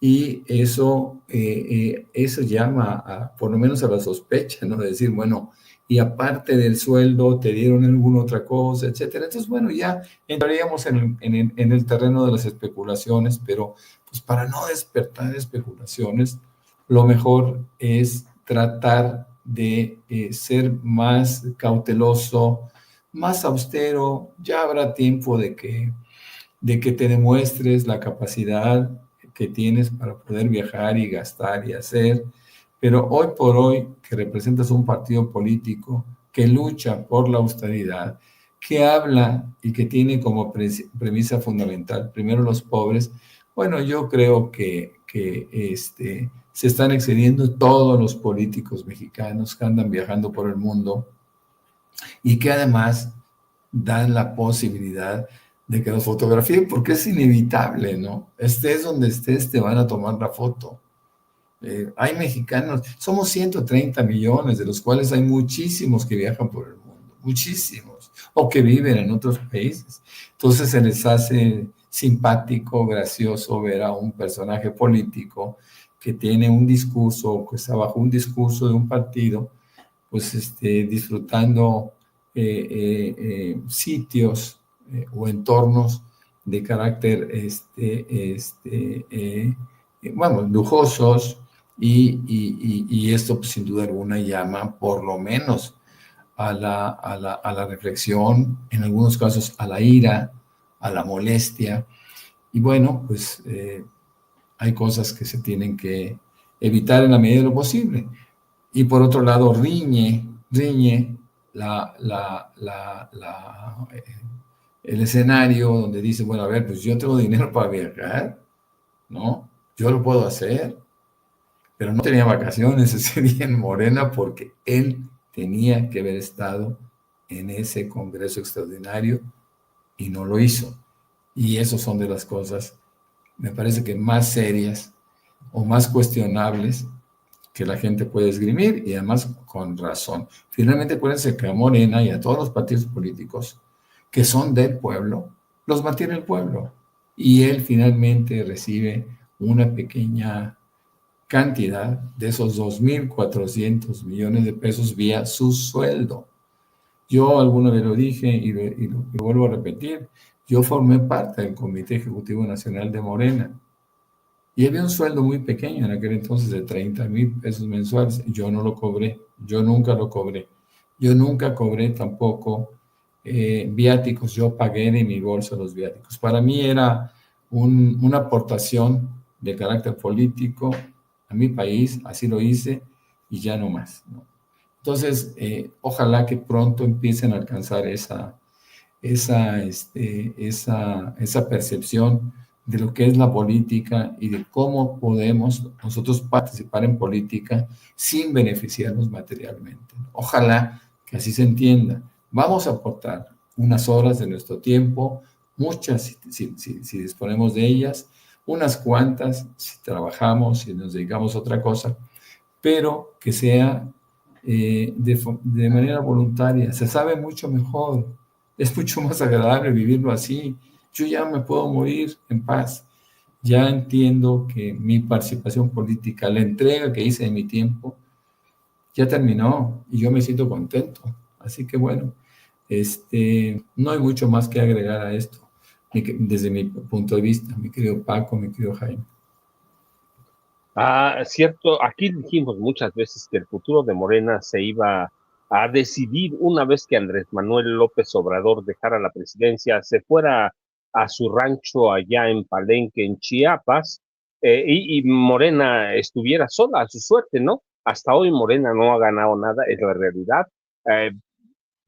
y eso llama por lo menos a la sospecha, ¿no? De decir, bueno, y aparte del sueldo, te dieron alguna otra cosa, etcétera. Entonces, bueno, ya entraríamos en el terreno de las especulaciones, pero pues para no despertar especulaciones, lo mejor es tratar de ser más cauteloso, más austero. Ya habrá tiempo de que te demuestres la capacidad que tienes para poder viajar y gastar y hacer, pero hoy por hoy que representas un partido político que lucha por la austeridad, que habla y que tiene como premisa fundamental primero los pobres, bueno, yo creo que se están excediendo todos los políticos mexicanos que andan viajando por el mundo y que además dan la posibilidad de que nos fotografíen, porque es inevitable, ¿no? Estés donde estés, te van a tomar la foto. Hay mexicanos, somos 130 millones, de los cuales hay muchísimos que viajan por el mundo, muchísimos, o que viven en otros países. Entonces se les hace simpático, gracioso ver a un personaje político que tiene un discurso, que está bajo un discurso de un partido, pues disfrutando sitios o entornos de carácter, bueno, lujosos, y esto pues, sin duda alguna llama por lo menos a la reflexión, en algunos casos a la ira, a la molestia, y bueno, pues hay cosas que se tienen que evitar en la medida de lo posible. Y por otro lado, riñe el escenario donde dice, bueno, a ver, pues yo tengo dinero para viajar, ¿no? Yo lo puedo hacer, pero no tenía vacaciones ese día en Morena porque él tenía que haber estado en ese congreso extraordinario y no lo hizo. Y esas son de las cosas, me parece que más serias o más cuestionables que la gente puede esgrimir, y además con razón. Finalmente, acuérdense que a Morena y a todos los partidos políticos que son del pueblo, los mantiene el pueblo. Y él finalmente recibe una pequeña cantidad de esos 2.400 millones de pesos vía su sueldo. Yo alguna vez lo dije y lo vuelvo a repetir, yo formé parte del Comité Ejecutivo Nacional de Morena. Y había un sueldo muy pequeño en aquel entonces de 30,000 pesos mensuales. Yo no lo cobré, yo nunca lo cobré. Yo nunca cobré tampoco viáticos, yo pagué de mi bolsa los viáticos. Para mí era una aportación de carácter político a mi país, así lo hice y ya no más, ¿no? Entonces, ojalá que pronto empiecen a alcanzar esa percepción de lo que es la política y de cómo podemos nosotros participar en política sin beneficiarnos materialmente. Ojalá que así se entienda. Vamos a aportar unas horas de nuestro tiempo, muchas si disponemos de ellas, unas cuantas si trabajamos, si nos dedicamos a otra cosa, pero que sea de manera voluntaria. Se sabe mucho mejor, es mucho más agradable vivirlo así. Yo ya me puedo morir en paz. Ya entiendo que mi participación política, la entrega que hice de mi tiempo, ya terminó y yo me siento contento. Así que bueno, no hay mucho más que agregar a esto, desde mi punto de vista, mi querido Paco, mi querido Jaime. Cierto, aquí dijimos muchas veces que el futuro de Morena se iba a decidir una vez que Andrés Manuel López Obrador dejara la presidencia, se fuera a su rancho allá en Palenque, en Chiapas, y Morena estuviera sola a su suerte, ¿no? Hasta hoy Morena no ha ganado nada, es la realidad. Eh,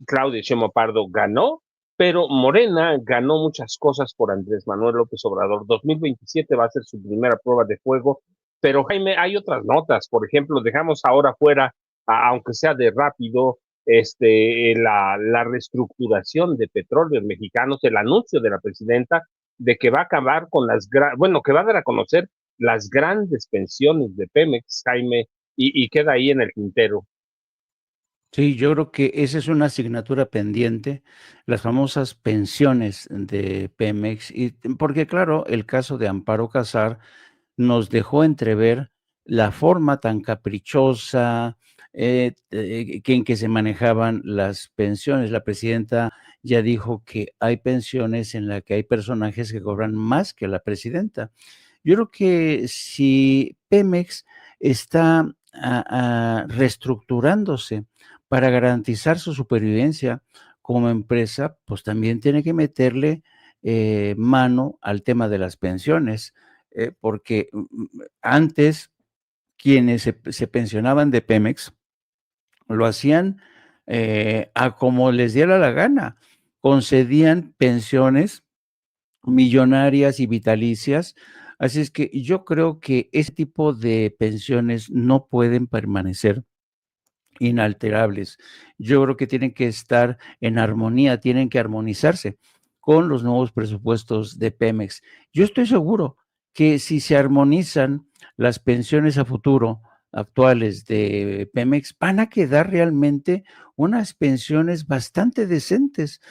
Claudia Sheinbaum Pardo ganó, pero Morena ganó muchas cosas por Andrés Manuel López Obrador. 2027 va a ser su primera prueba de fuego, pero Jaime, hay otras notas. Por ejemplo, dejamos ahora fuera, aunque sea de rápido, la reestructuración de Petróleos Mexicanos, el anuncio de la presidenta de que va a acabar con bueno, que va a dar a conocer las grandes pensiones de Pemex, Jaime, y queda ahí en el tintero. Sí, yo creo que esa es una asignatura pendiente, las famosas pensiones de Pemex, y porque claro, el caso de Amparo Casar nos dejó entrever la forma tan caprichosa en que se manejaban las pensiones. La presidenta ya dijo que hay pensiones en las que hay personajes que cobran más que la presidenta. Yo creo que si Pemex está reestructurándose para garantizar su supervivencia como empresa, pues también tiene que meterle mano al tema de las pensiones, porque antes quienes se pensionaban de Pemex lo hacían a como les diera la gana, concedían pensiones millonarias y vitalicias. Así es que yo creo que ese tipo de pensiones no pueden permanecer inalterables. Yo creo que tienen que estar en armonía, tienen que armonizarse con los nuevos presupuestos de Pemex. Yo estoy seguro que si se armonizan las pensiones a futuro actuales de Pemex, van a quedar realmente unas pensiones bastante decentes.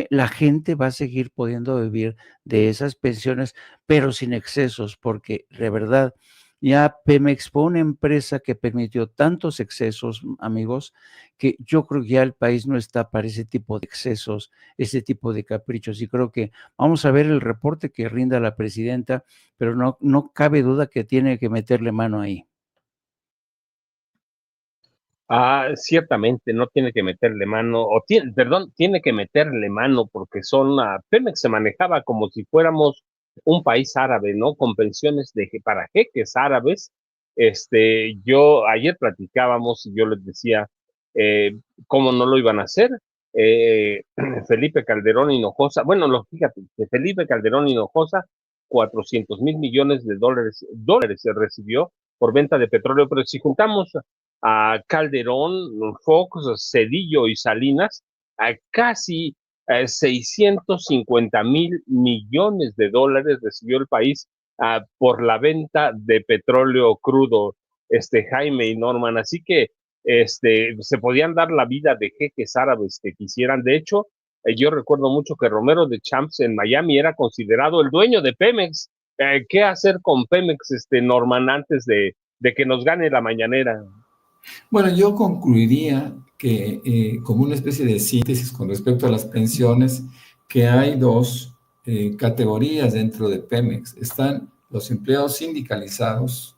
La gente va a seguir pudiendo vivir de esas pensiones, pero sin excesos, porque de verdad ya Pemex fue una empresa que permitió tantos excesos, amigos, que yo creo que ya el país no está para ese tipo de excesos, ese tipo de caprichos. Y creo que vamos a ver el reporte que rinda la presidenta, pero no cabe duda que tiene que meterle mano ahí. Ciertamente no tiene que meterle mano, perdón, tiene que meterle mano porque Pemex se manejaba como si fuéramos un país árabe, ¿no? Con pensiones para jeques árabes. Yo ayer platicábamos y yo les decía, eh, cómo no lo iban a hacer. Eh, Felipe Calderón Hinojosa, bueno, fíjate, que Felipe Calderón Hinojosa, 400,000 millones de dólares se recibió por venta de petróleo, pero si juntamos a Calderón, Fox, Cedillo y Salinas, a casi 650,000 millones de dólares recibió el país por la venta de petróleo crudo, Jaime y Norman. Así que se podían dar la vida de jeques árabes que quisieran. De hecho, yo recuerdo mucho que Romero de Champs en Miami era considerado el dueño de Pemex. ¿Qué hacer con Pemex, Norman, antes de que nos gane la mañanera? Bueno, yo concluiría que como una especie de síntesis con respecto a las pensiones, que hay dos categorías dentro de Pemex. Están los empleados sindicalizados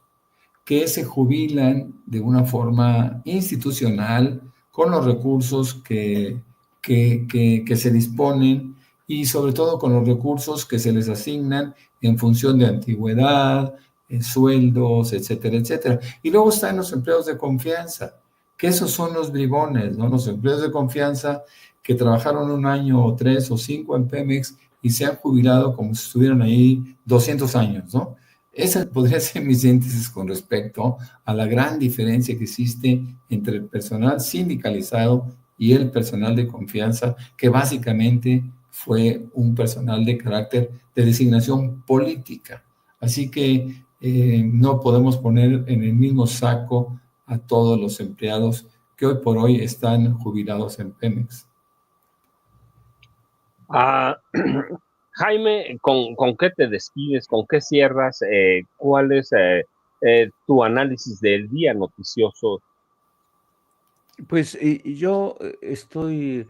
que se jubilan de una forma institucional con los recursos que se disponen y sobre todo con los recursos que se les asignan en función de antigüedad, sueldos, etcétera, etcétera. Y luego están los empleados de confianza, que esos son los bribones, ¿no? Los empleados de confianza que trabajaron 1 año o 3 o 5 en Pemex y se han jubilado como si estuvieran ahí 200 años, ¿no? Esa podría ser mi síntesis con respecto a la gran diferencia que existe entre el personal sindicalizado y el personal de confianza, que básicamente fue un personal de carácter de designación política. Así que no podemos poner en el mismo saco a todos los empleados que hoy por hoy están jubilados en Pemex. Jaime, ¿con qué te despides? ¿Con qué cierras? ¿Cuál es tu análisis del día noticioso? Pues yo estoy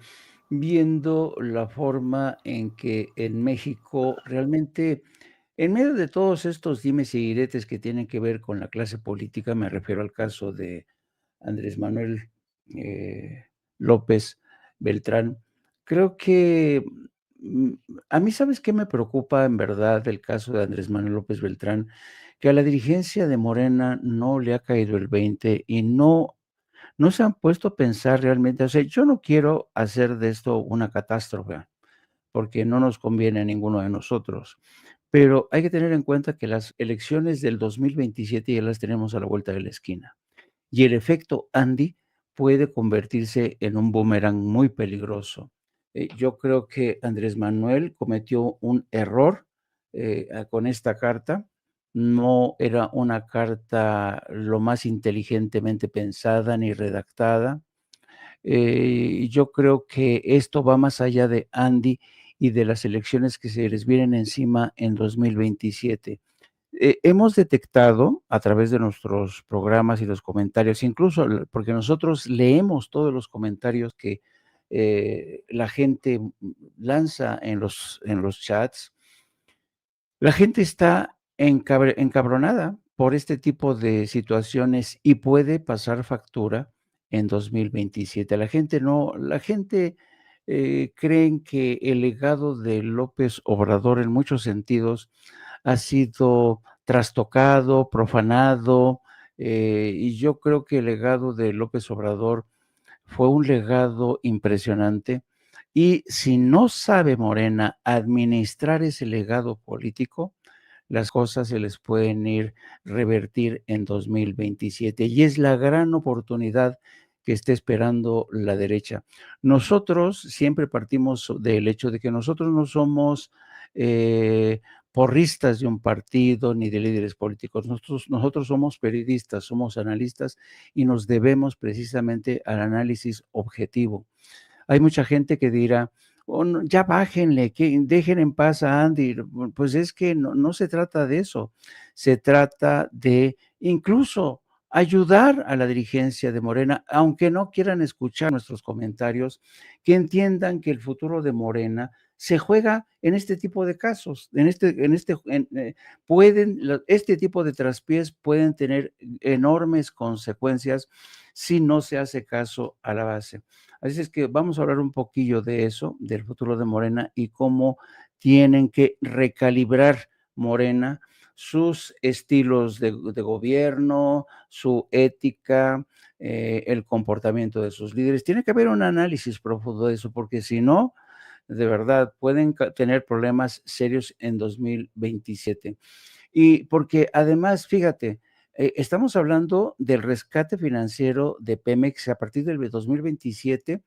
viendo la forma en que en México realmente, en medio de todos estos dimes y diretes que tienen que ver con la clase política, me refiero al caso de Andrés Manuel López Beltrán, creo que mm, a mí, ¿sabes qué me preocupa en verdad del caso de Andrés Manuel López Beltrán? Que a la dirigencia de Morena no le ha caído el 20 y no se han puesto a pensar realmente, o sea, yo no quiero hacer de esto una catástrofe, porque no nos conviene a ninguno de nosotros, pero hay que tener en cuenta que las elecciones del 2027 ya las tenemos a la vuelta de la esquina, y el efecto Andy puede convertirse en un boomerang muy peligroso. Yo creo que Andrés Manuel cometió un error con esta carta. No era una carta lo más inteligentemente pensada ni redactada. Yo creo que esto va más allá de Andy y de las elecciones que se les vienen encima en 2027. Hemos detectado a través de nuestros programas y los comentarios, incluso porque nosotros leemos todos los comentarios que la gente lanza en los chats. La gente está encabronada por este tipo de situaciones y puede pasar factura en 2027. La gente creen que el legado de López Obrador en muchos sentidos ha sido trastocado, profanado, y yo creo que el legado de López Obrador fue un legado impresionante. Y si no sabe Morena administrar ese legado político, las cosas se les pueden revertir en 2027. Y es la gran oportunidad que está esperando la derecha. Nosotros siempre partimos del hecho de que nosotros no somos eh, porristas de un partido ni de líderes políticos. Nosotros somos periodistas, somos analistas y nos debemos precisamente al análisis objetivo. Hay mucha gente que dirá, oh, no, ya bájenle, que dejen en paz a Andy. Pues es que no se trata de eso, se trata de incluso ayudar a la dirigencia de Morena, aunque no quieran escuchar nuestros comentarios, que entiendan que el futuro de Morena se juega en este tipo de casos, este tipo de traspiés pueden tener enormes consecuencias si no se hace caso a la base. Así es que vamos a hablar un poquillo de eso, del futuro de Morena y cómo tienen que recalibrar Morena sus estilos de gobierno, su ética, el comportamiento de sus líderes. Tiene que haber un análisis profundo de eso, porque si no, de verdad, pueden tener problemas serios en 2027. Y porque además, fíjate, estamos hablando del rescate financiero de Pemex a partir del 2027,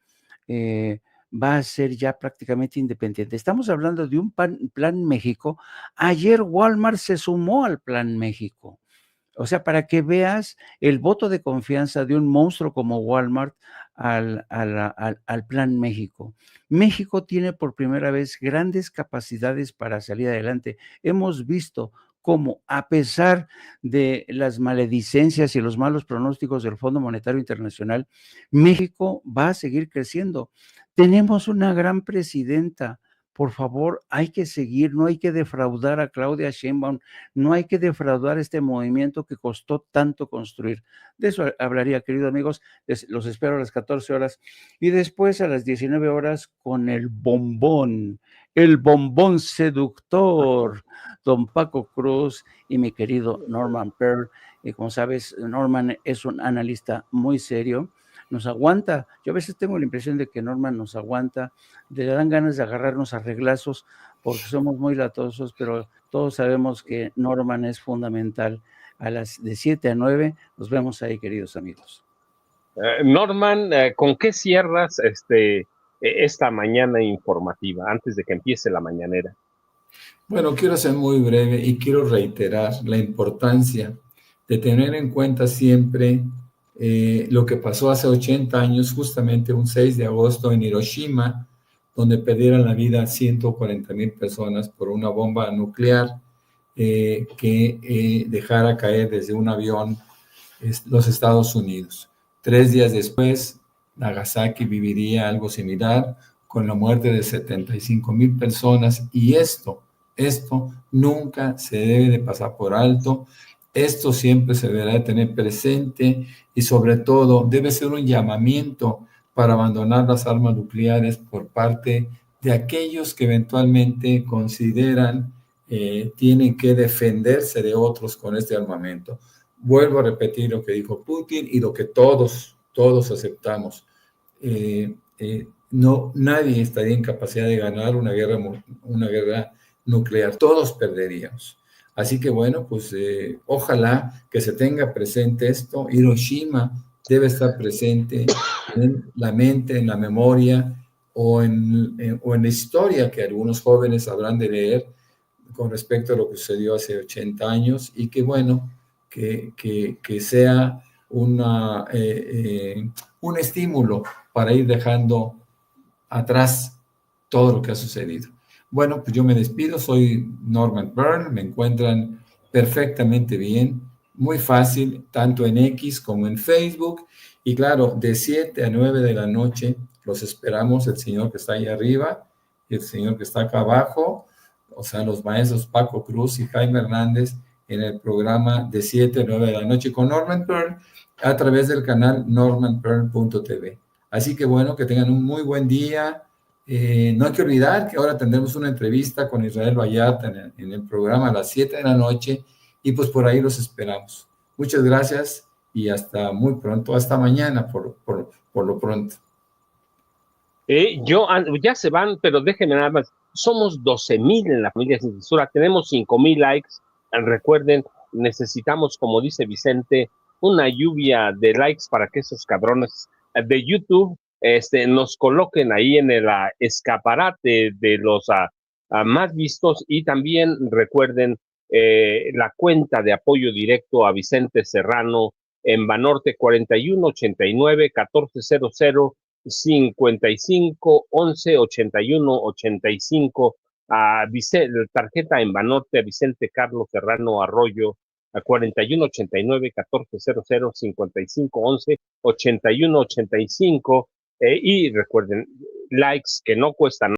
va a ser ya prácticamente independiente. Estamos hablando de un Plan México. Ayer Walmart se sumó al Plan México. O sea, para que veas el voto de confianza de un monstruo como Walmart al Plan México. México tiene por primera vez grandes capacidades para salir adelante. Hemos visto cómo, a pesar de las maledicencias y los malos pronósticos del Fondo Monetario Internacional, México va a seguir creciendo. Tenemos una gran presidenta. Por favor, hay que seguir, no hay que defraudar a Claudia Sheinbaum, no hay que defraudar este movimiento que costó tanto construir. De eso hablaría, queridos amigos. Los espero a las 14 horas y después a las 19 horas con el bombón seductor, don Paco Cruz y mi querido Norman Pearl. Y como sabes, Norman es un analista muy serio, nos aguanta. Yo a veces tengo la impresión de que Norman nos aguanta, le dan ganas de agarrarnos a reglazos porque somos muy latosos, pero todos sabemos que Norman es fundamental. A las de 7 a 9 nos vemos ahí, queridos amigos. Norman, ¿con qué cierras esta mañana informativa antes de que empiece la mañanera? Bueno, quiero ser muy breve y quiero reiterar la importancia de tener en cuenta siempre lo que pasó hace 80 años, justamente un 6 de agosto en Hiroshima, donde perdieron la vida 140,000 personas por una bomba nuclear que dejara caer desde un avión los Estados Unidos. 3 días después, Nagasaki viviría algo similar, con la muerte de 75,000 personas, y esto nunca se debe de pasar por alto. Esto siempre se deberá de tener presente y sobre todo debe ser un llamamiento para abandonar las armas nucleares por parte de aquellos que eventualmente consideran tienen que defenderse de otros con este armamento. Vuelvo a repetir lo que dijo Putin y lo que todos aceptamos. Nadie estaría en capacidad de ganar una guerra nuclear. Todos perderíamos. Así que bueno, pues ojalá que se tenga presente esto. Hiroshima debe estar presente en la mente, en la memoria o en la historia que algunos jóvenes habrán de leer con respecto a lo que sucedió hace 80 años y que bueno, que sea un estímulo para ir dejando atrás todo lo que ha sucedido. Bueno, pues yo me despido, soy Norman Pearl, me encuentran perfectamente bien, muy fácil, tanto en X como en Facebook, y claro, de 7 a 9 de la noche los esperamos, el señor que está ahí arriba y el señor que está acá abajo, o sea, los maestros Paco Cruz y Jaime Hernández, en el programa de 7 a 9 de la noche con Norman Pearl, a través del canal normanpearl.tv. Así que bueno, que tengan un muy buen día. No hay que olvidar que ahora tendremos una entrevista con Israel Vallarta en el programa a las 7 de la noche, y pues por ahí los esperamos. Muchas gracias y hasta muy pronto, hasta mañana por lo pronto. Ya se van, pero déjenme nada más. Somos 12,000 en la familia Sin Censura, tenemos 5,000 likes. Recuerden, necesitamos, como dice Vicente, una lluvia de likes para que esos cabrones de YouTube nos coloquen ahí en el escaparate de los más vistos. Y también recuerden la cuenta de apoyo directo a Vicente Serrano en Banorte 4189-1400 55 11 81 85 a tarjeta en Banorte a Vicente Carlos Serrano Arroyo a 4189-1400 55 11 81 85 y recuerden, likes que no cuestan